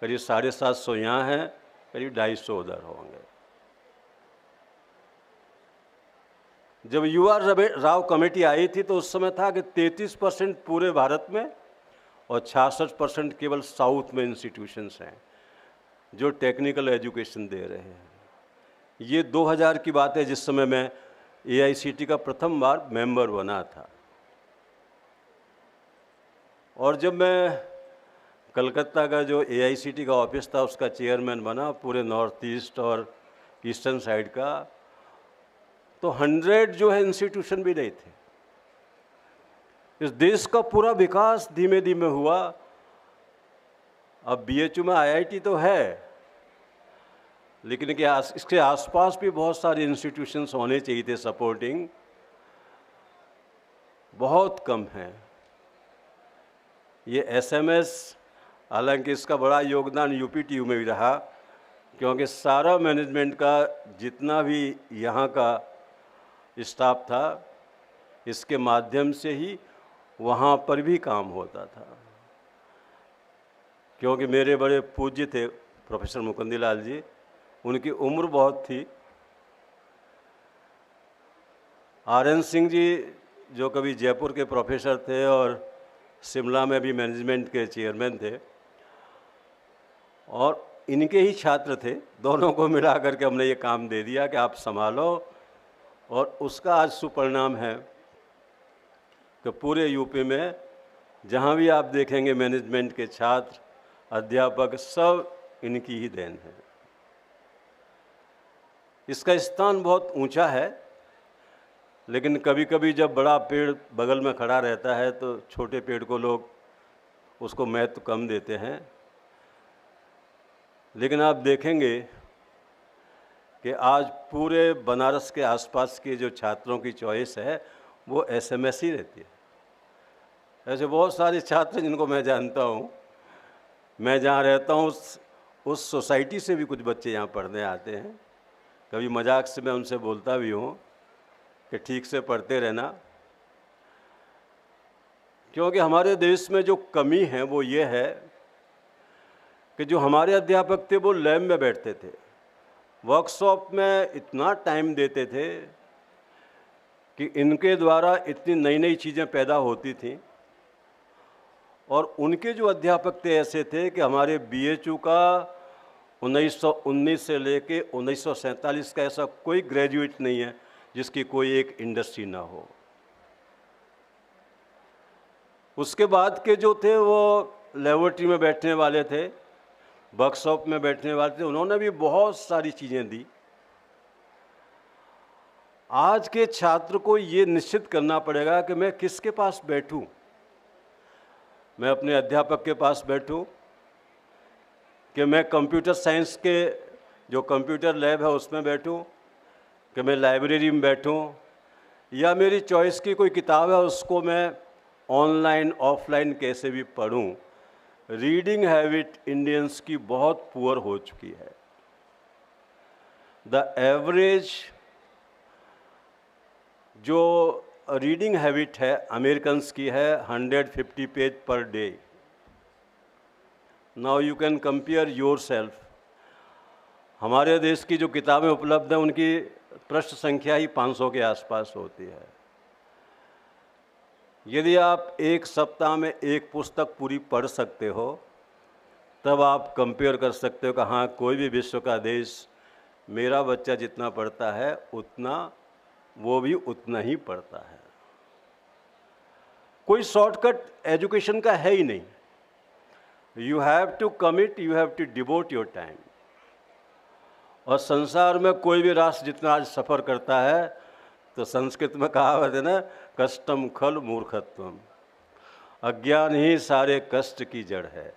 [SPEAKER 4] करीब 750 यहाँ हैं, करीब 250 उधर होंगे। जब युवा राव कमेटी आई थी तो उस समय था कि 33% पूरे भारत में और 66% केवल साउथ में इंस्टीट्यूशंस हैं जो टेक्निकल एजुकेशन दे रहे हैं। ये 2000 की बात है जिस समय मैं AICTE का प्रथम बार मेंबर बना था। और जब मैं कलकत्ता का जो AICTE का ऑफिस था उसका चेयरमैन बना पूरे नॉर्थ ईस्ट और ईस्टर्न साइड का, तो 100 जो है इंस्टीट्यूशन भी नहीं थे। इस देश का पूरा विकास धीमे धीमे हुआ। अब BHU में IIT तो है, लेकिन क्या इसके आसपास भी बहुत सारे इंस्टीट्यूशंस होने चाहिए थे सपोर्टिंग, बहुत कम हैं। ये SMS, हालांकि इसका बड़ा योगदान UPTU में भी रहा, क्योंकि सारा मैनेजमेंट का जितना भी यहाँ का स्टाफ था इसके माध्यम से ही वहाँ पर भी काम होता था। क्योंकि मेरे बड़े पूज्य थे प्रोफेसर मुकुंदलाल जी, उनकी उम्र बहुत थी। RN सिंह जी जो कभी जयपुर के प्रोफेसर थे और शिमला में भी मैनेजमेंट के चेयरमैन थे, और इनके ही छात्र थे। दोनों को मिला करके हमने ये काम दे दिया कि आप संभालो, और उसका आज सुपरिणाम है कि पूरे यूपी में जहाँ भी आप देखेंगे मैनेजमेंट के छात्र, अध्यापक, सब इनकी ही देन है। इसका स्थान बहुत ऊंचा है, लेकिन कभी कभी जब बड़ा पेड़ बगल में खड़ा रहता है तो छोटे पेड़ को लोग उसको महत्व कम देते हैं। लेकिन आप देखेंगे कि आज पूरे बनारस के आसपास के जो छात्रों की चॉइस है वो SMS ही रहती है। ऐसे बहुत सारे छात्र जिनको मैं जानता हूँ, मैं जहाँ रहता हूँ उस सोसाइटी से भी कुछ बच्चे यहाँ पढ़ने आते हैं। कभी मजाक से मैं उनसे बोलता भी हूँ कि ठीक से पढ़ते रहना, क्योंकि हमारे देश में जो कमी है वो ये है कि जो हमारे अध्यापक थे वो लैब में बैठते थे, वर्कशॉप में इतना टाइम देते थे कि इनके द्वारा इतनी नई नई चीज़ें पैदा होती थीं। और उनके जो अध्यापक थे ऐसे थे कि हमारे BHU का 1919 से लेके 1947 का ऐसा कोई ग्रेजुएट नहीं है जिसकी कोई एक इंडस्ट्री ना हो। उसके बाद के जो थे वो लेबोरेटरी में बैठने वाले थे, वर्कशॉप में बैठने वाले थे, उन्होंने भी बहुत सारी चीज़ें दी। आज के छात्र को ये निश्चित करना पड़ेगा कि मैं किसके पास बैठूं। मैं अपने अध्यापक के पास बैठूं, कि मैं कंप्यूटर साइंस के जो कंप्यूटर लैब है उसमें बैठूं, कि मैं लाइब्रेरी में बैठूं, या मेरी चॉइस की कोई किताब है उसको मैं ऑनलाइन ऑफलाइन कैसे भी पढूं। रीडिंग हैबिट इंडियंस की बहुत पुअर हो चुकी है। द एवरेज जो रीडिंग हैबिट है अमेरिकन्स की है 150 page per day. Now you can compare your self. हमारे देश की जो किताबें उपलब्ध हैं उनकी पृष्ठ संख्या ही 500 के आसपास होती है। यदि आप एक सप्ताह में एक पुस्तक पूरी पढ़ सकते हो तब आप कंपेयर कर सकते हो कि हाँ, कोई भी विश्व का देश मेरा बच्चा जितना पढ़ता है उतना वो भी उतना ही पढ़ता है। कोई शॉर्टकट एजुकेशन का है ही नहीं। You have to commit, you have to devote your time. और संसार में कोई भी राष्ट्र जितना आज सफ़र करता है तो संस्कृत में कहावत है ना, कष्टम खल मूर्खत्वम, अज्ञान ही सारे कष्ट की जड़ है।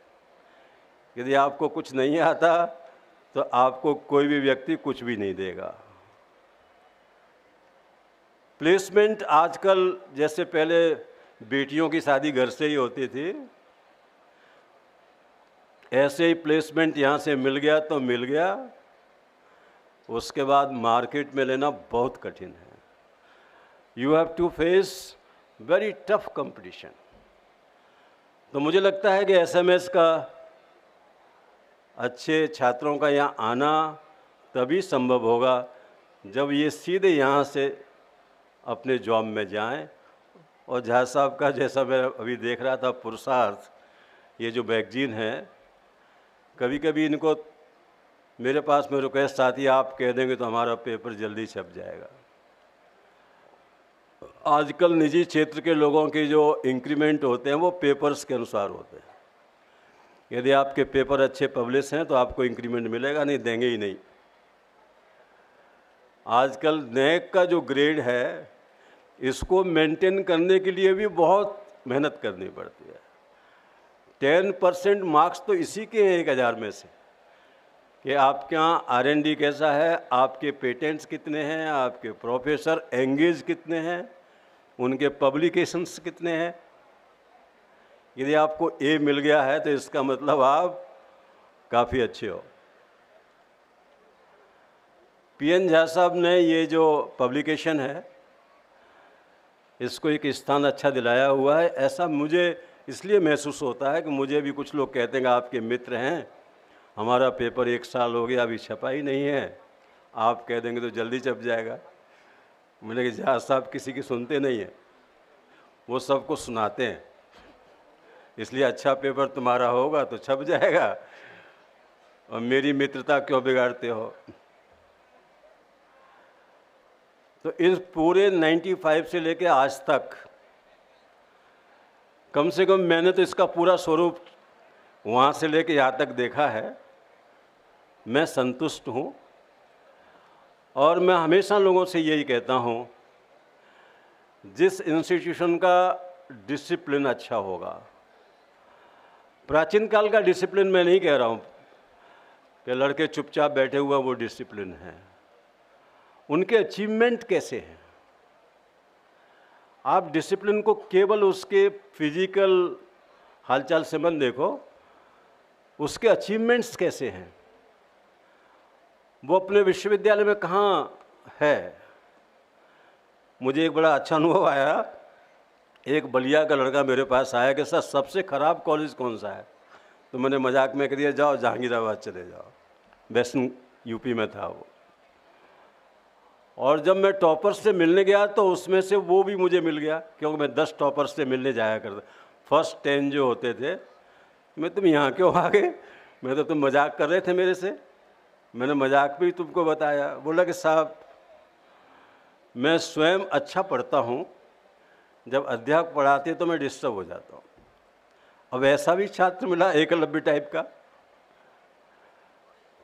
[SPEAKER 4] यदि आपको कुछ नहीं आता तो आपको कोई भी व्यक्ति कुछ भी नहीं देगा। प्लेसमेंट आजकल जैसे पहले बेटियों की शादी घर से ही होती थी, ऐसे ही प्लेसमेंट यहाँ से मिल गया तो मिल गया, उसके बाद मार्केट में लेना बहुत कठिन है। You have to face very tough competition. तो मुझे लगता है कि SMS का अच्छे छात्रों का यहाँ आना तभी संभव होगा जब ये सीधे यहाँ से अपने जॉब में जाएं। और झा साहब का जैसा मैं अभी देख रहा था पुरुषार्थ, ये जो मैगजीन है, कभी कभी इनको मेरे पास में रिक्वेस्ट आती है, आप कह देंगे तो हमारा पेपर जल्दी छप जाएगा। आजकल निजी क्षेत्र के लोगों के जो इंक्रीमेंट होते हैं वो पेपर्स के अनुसार होते हैं। यदि आपके पेपर अच्छे पब्लिश हैं तो आपको इंक्रीमेंट मिलेगा, नहीं देंगे ही नहीं। आजकल NAAC का जो ग्रेड है इसको मेंटेन करने के लिए भी बहुत मेहनत करनी पड़ती है। 10% मार्क्स तो इसी के हैं 1000 में से, कि आपके यहाँ R&D कैसा है, आपके पेटेंट्स कितने हैं, आपके प्रोफेसर एंगेज कितने हैं, उनके पब्लिकेशंस कितने हैं। यदि आपको A मिल गया है तो इसका मतलब आप काफ़ी अच्छे हो। PN झा साहब ने ये जो पब्लिकेशन है इसको एक स्थान अच्छा दिलाया हुआ है। ऐसा मुझे इसलिए महसूस होता है कि मुझे भी कुछ लोग कहते हैं कि आपके मित्र हैं, हमारा पेपर 1 साल हो गया अभी छपा ही नहीं है, आप कह देंगे तो जल्दी छप जाएगा। मैंने कहा झा साहब किसी की सुनते नहीं हैं, वो सबको सुनाते हैं, इसलिए अच्छा पेपर तुम्हारा होगा तो छप जाएगा, और मेरी मित्रता क्यों बिगाड़ते हो। तो इस पूरे 95 से लेके आज तक कम से कम मैंने तो इसका पूरा स्वरूप वहाँ से लेके यहाँ तक देखा है। मैं संतुष्ट हूँ और मैं हमेशा लोगों से यही कहता हूँ, जिस इंस्टीट्यूशन का डिसिप्लिन अच्छा होगा, प्राचीन काल का डिसिप्लिन मैं नहीं कह रहा हूँ कि लड़के चुपचाप बैठे हुआ वो डिसिप्लिन है, उनके अचीवमेंट कैसे हैं। आप डिसिप्लिन को केवल उसके फिजिकल हालचाल से मत देखो, उसके अचीवमेंट्स कैसे हैं, वो अपने विश्वविद्यालय में कहाँ है। मुझे एक बड़ा अच्छा अनुभव आया, एक बलिया का लड़का मेरे पास आया कि सर सबसे ख़राब कॉलेज कौन सा है? तो मैंने मजाक में कह दिया जाओ जहांगीराबाद चले जाओ, वेस्टर्न यूपी में था वो। और जब मैं टॉपर से मिलने गया तो उसमें से वो भी मुझे मिल गया, क्योंकि मैं 10 टॉपर से मिलने जाया करता। फर्स्ट 10 जो होते थे, मैं तुम यहाँ क्यों आ गए? मैं तो तुम मजाक कर रहे थे मेरे से, मैंने मजाक भी तुमको बताया। बोला कि साहब मैं स्वयं अच्छा पढ़ता हूँ, जब अध्यापक पढ़ाते तो मैं डिस्टर्ब हो जाता हूँ। अब ऐसा भी छात्र मिला एकलव्य टाइप का।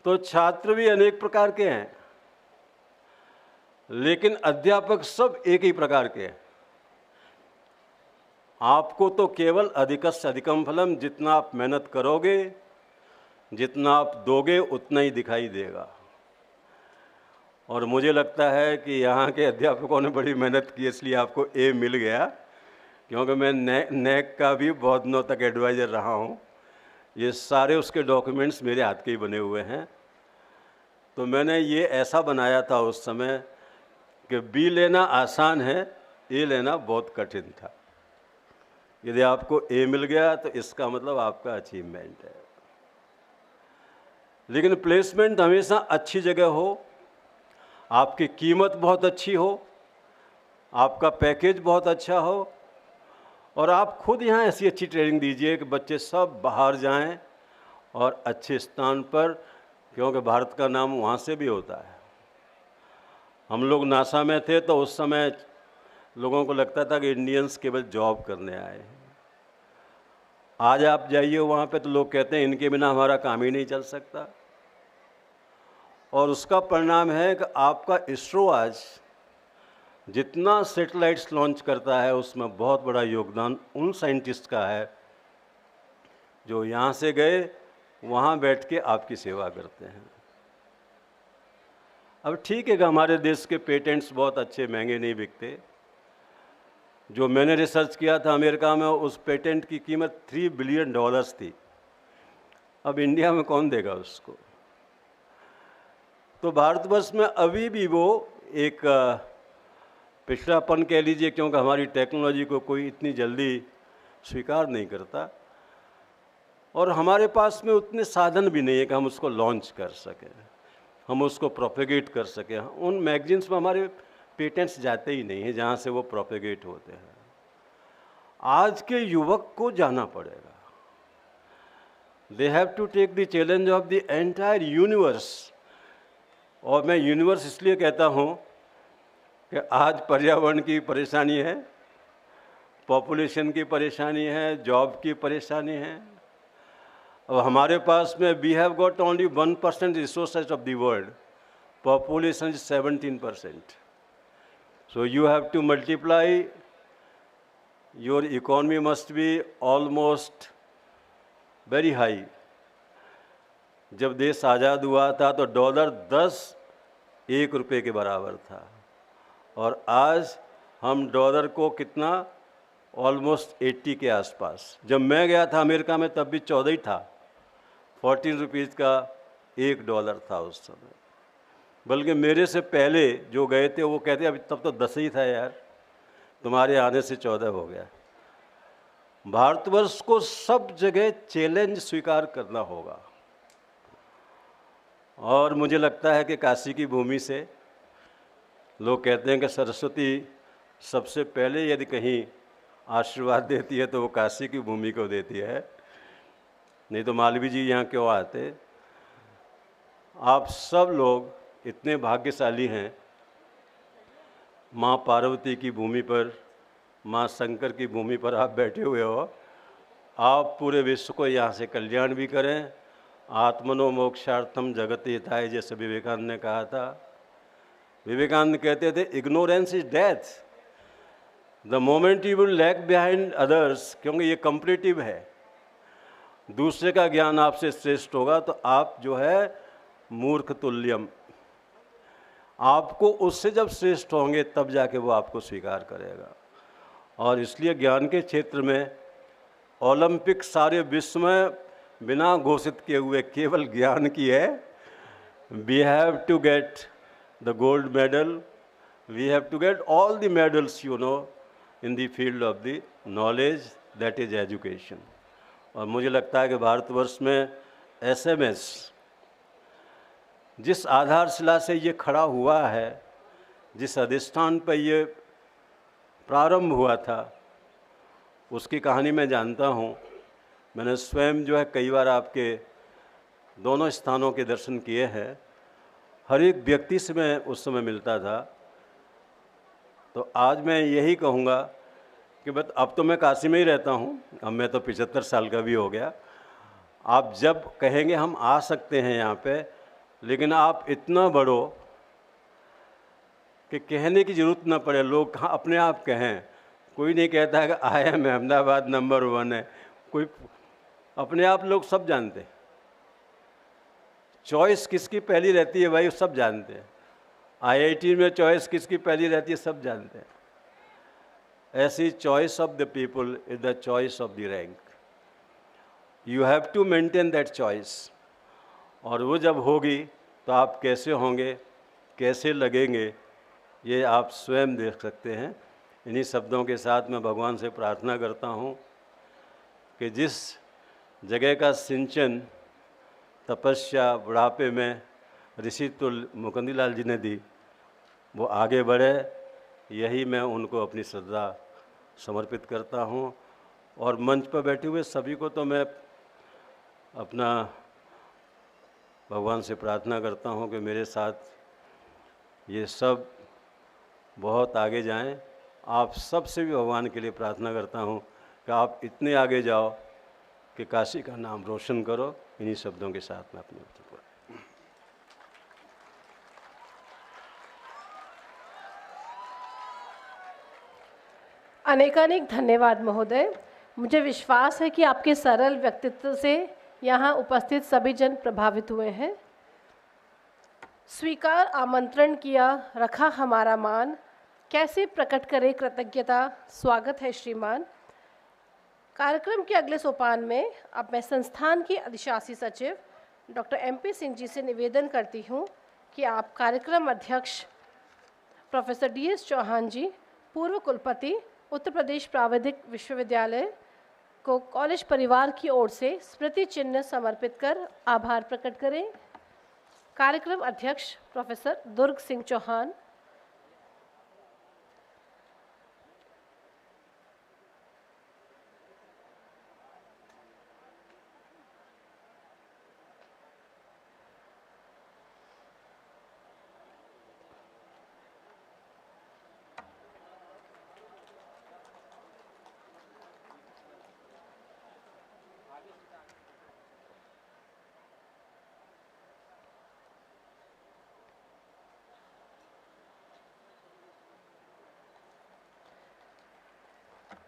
[SPEAKER 4] तो छात्र भी अनेक प्रकार के हैं, लेकिन अध्यापक सब एक ही प्रकार के हैं। आपको तो केवल अधिकस्य अधिकम फलम, जितना आप मेहनत करोगे, जितना आप दोगे, उतना ही दिखाई देगा। और मुझे लगता है कि यहाँ के अध्यापकों ने बड़ी मेहनत की, इसलिए आपको ए मिल गया, क्योंकि मैं नेक का भी बहुत दिनों तक एडवाइज़र रहा हूँ। ये सारे उसके डॉक्यूमेंट्स मेरे हाथ के ही बने हुए हैं। तो मैंने ये ऐसा बनाया था उस समय कि बी लेना आसान है, ए लेना बहुत कठिन था। यदि आपको ए मिल गया तो इसका मतलब आपका अचीवमेंट है। लेकिन प्लेसमेंट हमेशा अच्छी जगह हो, आपकी कीमत बहुत अच्छी हो, आपका पैकेज बहुत अच्छा हो, और आप खुद यहाँ ऐसी अच्छी ट्रेनिंग दीजिए कि बच्चे सब बाहर जाएं और अच्छे स्थान पर, क्योंकि भारत का नाम वहाँ से भी होता है। हम लोग नासा में थे तो उस समय लोगों को लगता था कि इंडियंस केवल जॉब करने आए हैं। आज आप जाइए वहाँ पे तो लोग कहते हैं इनके बिना हमारा काम ही नहीं चल सकता। और उसका परिणाम है कि आपका इसरो आज जितना सैटेलाइट्स लॉन्च करता है, उसमें बहुत बड़ा योगदान उन साइंटिस्ट का है जो यहाँ से गए, वहाँ बैठ के आपकी सेवा करते हैं। अब ठीक है कि हमारे देश के पेटेंट्स बहुत अच्छे, महंगे नहीं बिकते। जो मैंने रिसर्च किया था अमेरिका में, उस पेटेंट की कीमत $3 बिलियन थी। अब इंडिया में कौन देगा उसको? तो भारतवर्ष में अभी भी वो एक पिछड़ापन कह लीजिए, क्योंकि हमारी टेक्नोलॉजी को कोई इतनी जल्दी स्वीकार नहीं करता, और हमारे पास में उतने साधन भी नहीं है कि हम उसको लॉन्च कर सकें, हम उसको प्रोपेगेट कर सकें। उन मैगजीन्स में हमारे पेटेंट्स जाते ही नहीं हैं जहाँ से वो प्रोपेगेट होते हैं। आज के युवक को जाना पड़ेगा। They have to take the challenge of the entire universe. और मैं यूनिवर्स इसलिए कहता हूँ कि आज पर्यावरण की परेशानी है, पॉपुलेशन की परेशानी है, जॉब की परेशानी है। अब हमारे पास में we have got only 1% resources of the world, population is 17%. So you have to multiply, your economy must be almost very high. जब देश आज़ाद हुआ था तो डॉलर 10 1 रुपये के बराबर था, और आज हम डॉलर को कितना, ऑलमोस्ट 80 के आसपास। जब मैं गया था अमेरिका में तब भी 14 ही था, 14 रुपीज़ का $1 था उस समय। बल्कि मेरे से पहले जो गए थे वो कहते अभी तब तो 10 ही था यार, तुम्हारे आने से 14 हो गया। भारतवर्ष को सब जगह चैलेंज स्वीकार करना होगा। और मुझे लगता है कि काशी की भूमि से, लोग कहते हैं कि सरस्वती सबसे पहले यदि कहीं आशीर्वाद देती है तो वो काशी की भूमि को देती है, नहीं तो मालवीय जी यहाँ क्यों आते। आप सब लोग इतने भाग्यशाली हैं, माँ पार्वती की भूमि पर, माँ शंकर की भूमि पर आप बैठे हुए हो। आप पूरे विश्व को यहाँ से कल्याण भी करें। आत्मनो मोक्षार्थम जगत हिताय, जैसे विवेकानंद ने कहा था। विवेकानंद कहते थे ignorance is death. The moment you will lag behind others, क्योंकि ये कंपैरेटिव है, दूसरे का ज्ञान आपसे श्रेष्ठ होगा तो आप जो है मूर्ख तुल्यम, आपको उससे जब श्रेष्ठ होंगे तब जाके वो आपको स्वीकार करेगा। और इसलिए ज्ञान के क्षेत्र में ओलंपिक सारे विश्व में बिना घोषित किए हुए केवल ज्ञान की है। We have to get the gold medal, we have to get all the medals, you know, in the field of the knowledge that is education. और मुझे लगता है कि भारतवर्ष में SMS जिस आधारशिला से ये खड़ा हुआ है, जिस अधिष्ठान पर ये प्रारंभ हुआ था, उसकी कहानी मैं जानता हूँ। मैंने स्वयं जो है कई बार आपके दोनों स्थानों के दर्शन किए हैं। हर एक व्यक्ति से मैं उस समय मिलता था। तो आज मैं यही कहूँगा कि बस अब तो मैं काशी में ही रहता हूँ, अब मैं तो 75 साल का भी हो गया। आप जब कहेंगे हम आ सकते हैं यहाँ पे, लेकिन आप इतना बढ़ो कि कहने की ज़रूरत ना पड़े, लोग कहाँ अपने आप कहें। कोई नहीं कहता है कि IIM अहमदाबाद नंबर 1 है, कोई अपने आप लोग सब जानते हैं। चॉइस किसकी पहली रहती है भाई, सब जानते हैं। IIT में चॉइस किसकी पहली रहती है, सब जानते हैं। ऐसी choice of the people is the choice of the rank. You have to maintain that choice. और वो जब होगी तो आप कैसे होंगे, कैसे लगेंगे, ये आप स्वयं देख सकते हैं। इन्हीं शब्दों के साथ मैं भगवान से प्रार्थना करता हूँ कि जिस जगह का सिंचन तपस्या बुढ़ापे में ऋषि तुल मुकुंदलाल जी ने दी, वो आगे बढ़े। यही मैं उनको अपनी श्रद्धा समर्पित करता हूँ। और मंच पर बैठे हुए सभी को तो मैं अपना भगवान से प्रार्थना करता हूँ कि मेरे साथ ये सब बहुत आगे जाएं। आप सब से भी भगवान के लिए प्रार्थना करता हूँ कि आप इतने आगे जाओ कि काशी का नाम रोशन करो। इन्हीं शब्दों के साथ मैं अपनी
[SPEAKER 1] अनेकानेक धन्यवाद महोदय। मुझे विश्वास है कि आपके सरल व्यक्तित्व से यहाँ उपस्थित सभी जन प्रभावित हुए हैं। स्वीकार आमंत्रण किया, रखा हमारा मान, कैसे प्रकट करें कृतज्ञता। स्वागत है श्रीमान। कार्यक्रम के अगले सोपान में अब मैं संस्थान के अधिशासी सचिव डॉक्टर MP सिंह जी से निवेदन करती हूँ कि आप कार्यक्रम अध्यक्ष प्रोफेसर DS चौहान जी, पूर्व कुलपति उत्तर प्रदेश प्राविधिक विश्वविद्यालय, को कॉलेज परिवार की ओर से स्मृति चिन्ह समर्पित कर आभार प्रकट करें। कार्यक्रम अध्यक्ष प्रोफेसर दुर्ग सिंह चौहान।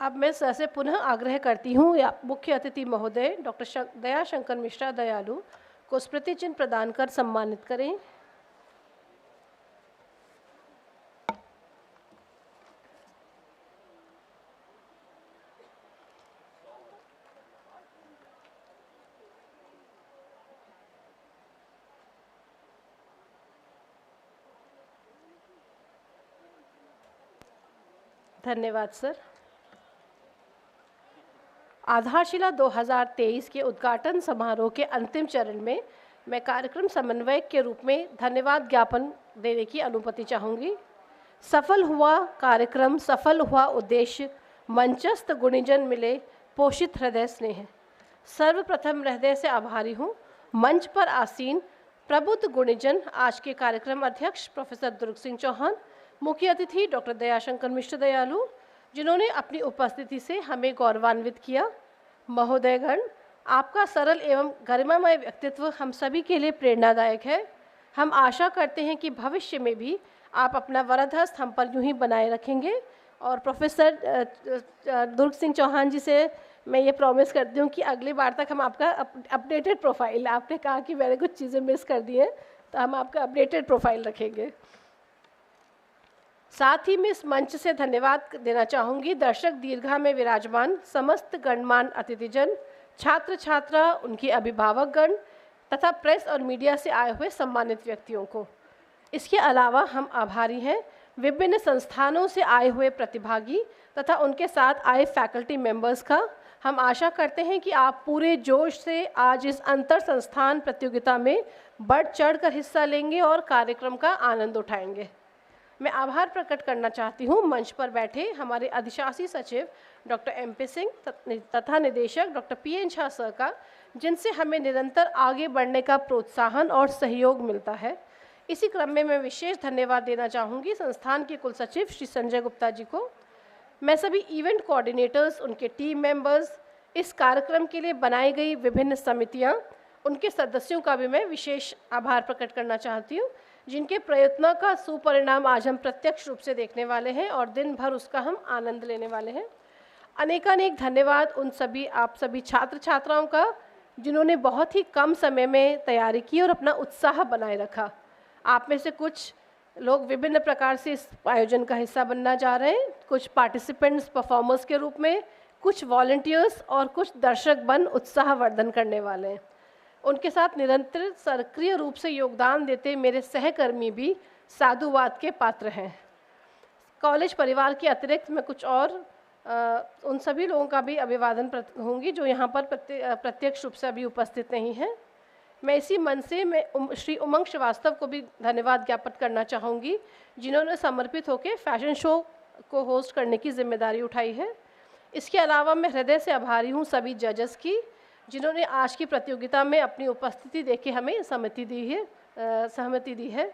[SPEAKER 1] अब मैं सर से पुनः आग्रह करती हूँ या मुख्य अतिथि महोदय डॉक्टर दयाशंकर मिश्रा दयालु को स्मृति चिन्ह प्रदान कर सम्मानित करें। धन्यवाद सर। आधारशिला 2023 के उद्घाटन समारोह के अंतिम चरण में मैं कार्यक्रम समन्वयक के रूप में धन्यवाद ज्ञापन देने की अनुमति चाहूँगी। सफल हुआ कार्यक्रम, सफल हुआ उद्देश्य, मंचस्थ गुणीजन मिले, पोषित हृदय स्नेह। सर्वप्रथम हृदय से आभारी हूँ मंच पर आसीन प्रबुद्ध गुणीजन, आज के कार्यक्रम अध्यक्ष प्रोफेसर दुर्ग सिंह चौहान, मुख्य अतिथि डॉक्टर दयाशंकर मिश्र दयालु, जिन्होंने अपनी उपस्थिति से हमें गौरवान्वित किया। महोदयगण, आपका सरल एवं गरिमामय व्यक्तित्व हम सभी के लिए प्रेरणादायक है। हम आशा करते हैं कि भविष्य में भी आप अपना वरदहस्त हम पर यूं ही बनाए रखेंगे। और प्रोफेसर दुर्ग सिंह चौहान जी से मैं ये प्रॉमिस करती हूँ कि अगली बार तक हम आपका अपडेटेड प्रोफाइल, आपने कहा कि मैंने कुछ चीज़ें मिस कर दी हैं, तो हम आपका अपडेटेड प्रोफाइल रखेंगे। साथ ही मैं इस मंच से धन्यवाद देना चाहूँगी दर्शक दीर्घा में विराजमान समस्त गणमान्य अतिथिजन, छात्र छात्रा, उनके अभिभावकगण तथा प्रेस और मीडिया से आए हुए सम्मानित व्यक्तियों को। इसके अलावा हम आभारी हैं विभिन्न संस्थानों से आए हुए प्रतिभागी तथा उनके साथ आए फैकल्टी मेंबर्स का। हम आशा करते हैं कि आप पूरे जोश से आज इस अंतर संस्थान प्रतियोगिता में बढ़ चढ़कर हिस्सा लेंगे और कार्यक्रम का आनंद उठाएंगे। मैं आभार प्रकट करना चाहती हूँ मंच पर बैठे हमारे अधिशासी सचिव डॉक्टर MP सिंह तथा निदेशक डॉक्टर PN झा सर का, जिनसे हमें निरंतर आगे बढ़ने का प्रोत्साहन और सहयोग मिलता है। इसी क्रम में मैं विशेष धन्यवाद देना चाहूँगी संस्थान के कुल सचिव श्री संजय गुप्ता जी को। मैं सभी इवेंट कोऑर्डिनेटर्स, उनके टीम मेंबर्स, इस कार्यक्रम के लिए बनाई गई विभिन्न समितियां, उनके सदस्यों का भी मैं विशेष आभार प्रकट करना चाहती हूं, जिनके प्रयत्नों का सुपरिणाम आज हम प्रत्यक्ष रूप से देखने वाले हैं और दिन भर उसका हम आनंद लेने वाले हैं। अनेकानेक धन्यवाद उन सभी आप सभी छात्र छात्राओं का, जिन्होंने बहुत ही कम समय में तैयारी की और अपना उत्साह बनाए रखा। आप में से कुछ लोग विभिन्न प्रकार से इस आयोजन का हिस्सा बनना जा रहे हैं, कुछ पार्टिसिपेंट्स परफॉर्मर्स के रूप में, कुछ वॉलंटियर्स और कुछ दर्शक बन उत्साहवर्धन करने वाले हैं। उनके साथ निरंतर सक्रिय रूप से योगदान देते मेरे सहकर्मी भी साधुवाद के पात्र हैं। कॉलेज परिवार के अतिरिक्त मैं कुछ और उन सभी लोगों का भी अभिवादन होंगी जो यहाँ पर प्रत्यक्ष रूप से अभी उपस्थित नहीं हैं। मैं इसी मन से श्री उमंग श्रीवास्तव को भी धन्यवाद ज्ञापित करना चाहूँगी, जिन्होंने समर्पित होकर फैशन शो को होस्ट करने की जिम्मेदारी उठाई है। इसके अलावा मैं हृदय से आभारी हूँ सभी जजेस की, जिन्होंने आज की प्रतियोगिता में अपनी उपस्थिति देके हमें सहमति दी है।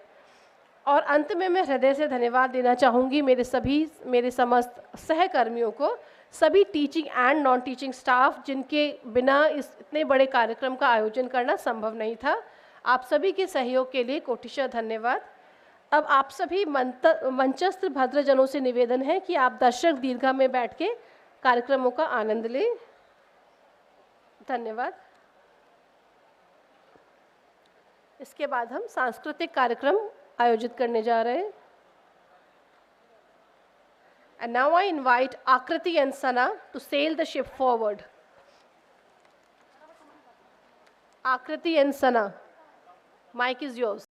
[SPEAKER 1] और अंत में मैं हृदय से धन्यवाद देना चाहूँगी मेरे समस्त सहकर्मियों को, सभी teaching and non teaching staff, जिनके बिना इस इतने बड़े कार्यक्रम का आयोजन करना संभव नहीं था। आप सभी के सहयोग के लिए कोटिशः धन्यवाद। अब आप सभी मंचस्थ भद्रजनों से निवेदन है कि आप दर्शक दीर्घा में बैठ के कार्यक्रमों का आनंद लें। धन्यवाद। इसके बाद हम सांस्कृतिक कार्यक्रम आयोजित करने जा रहे हैं। And now I invite Akriti and Sana to sail the ship forward. Akriti and Sana, mic is yours.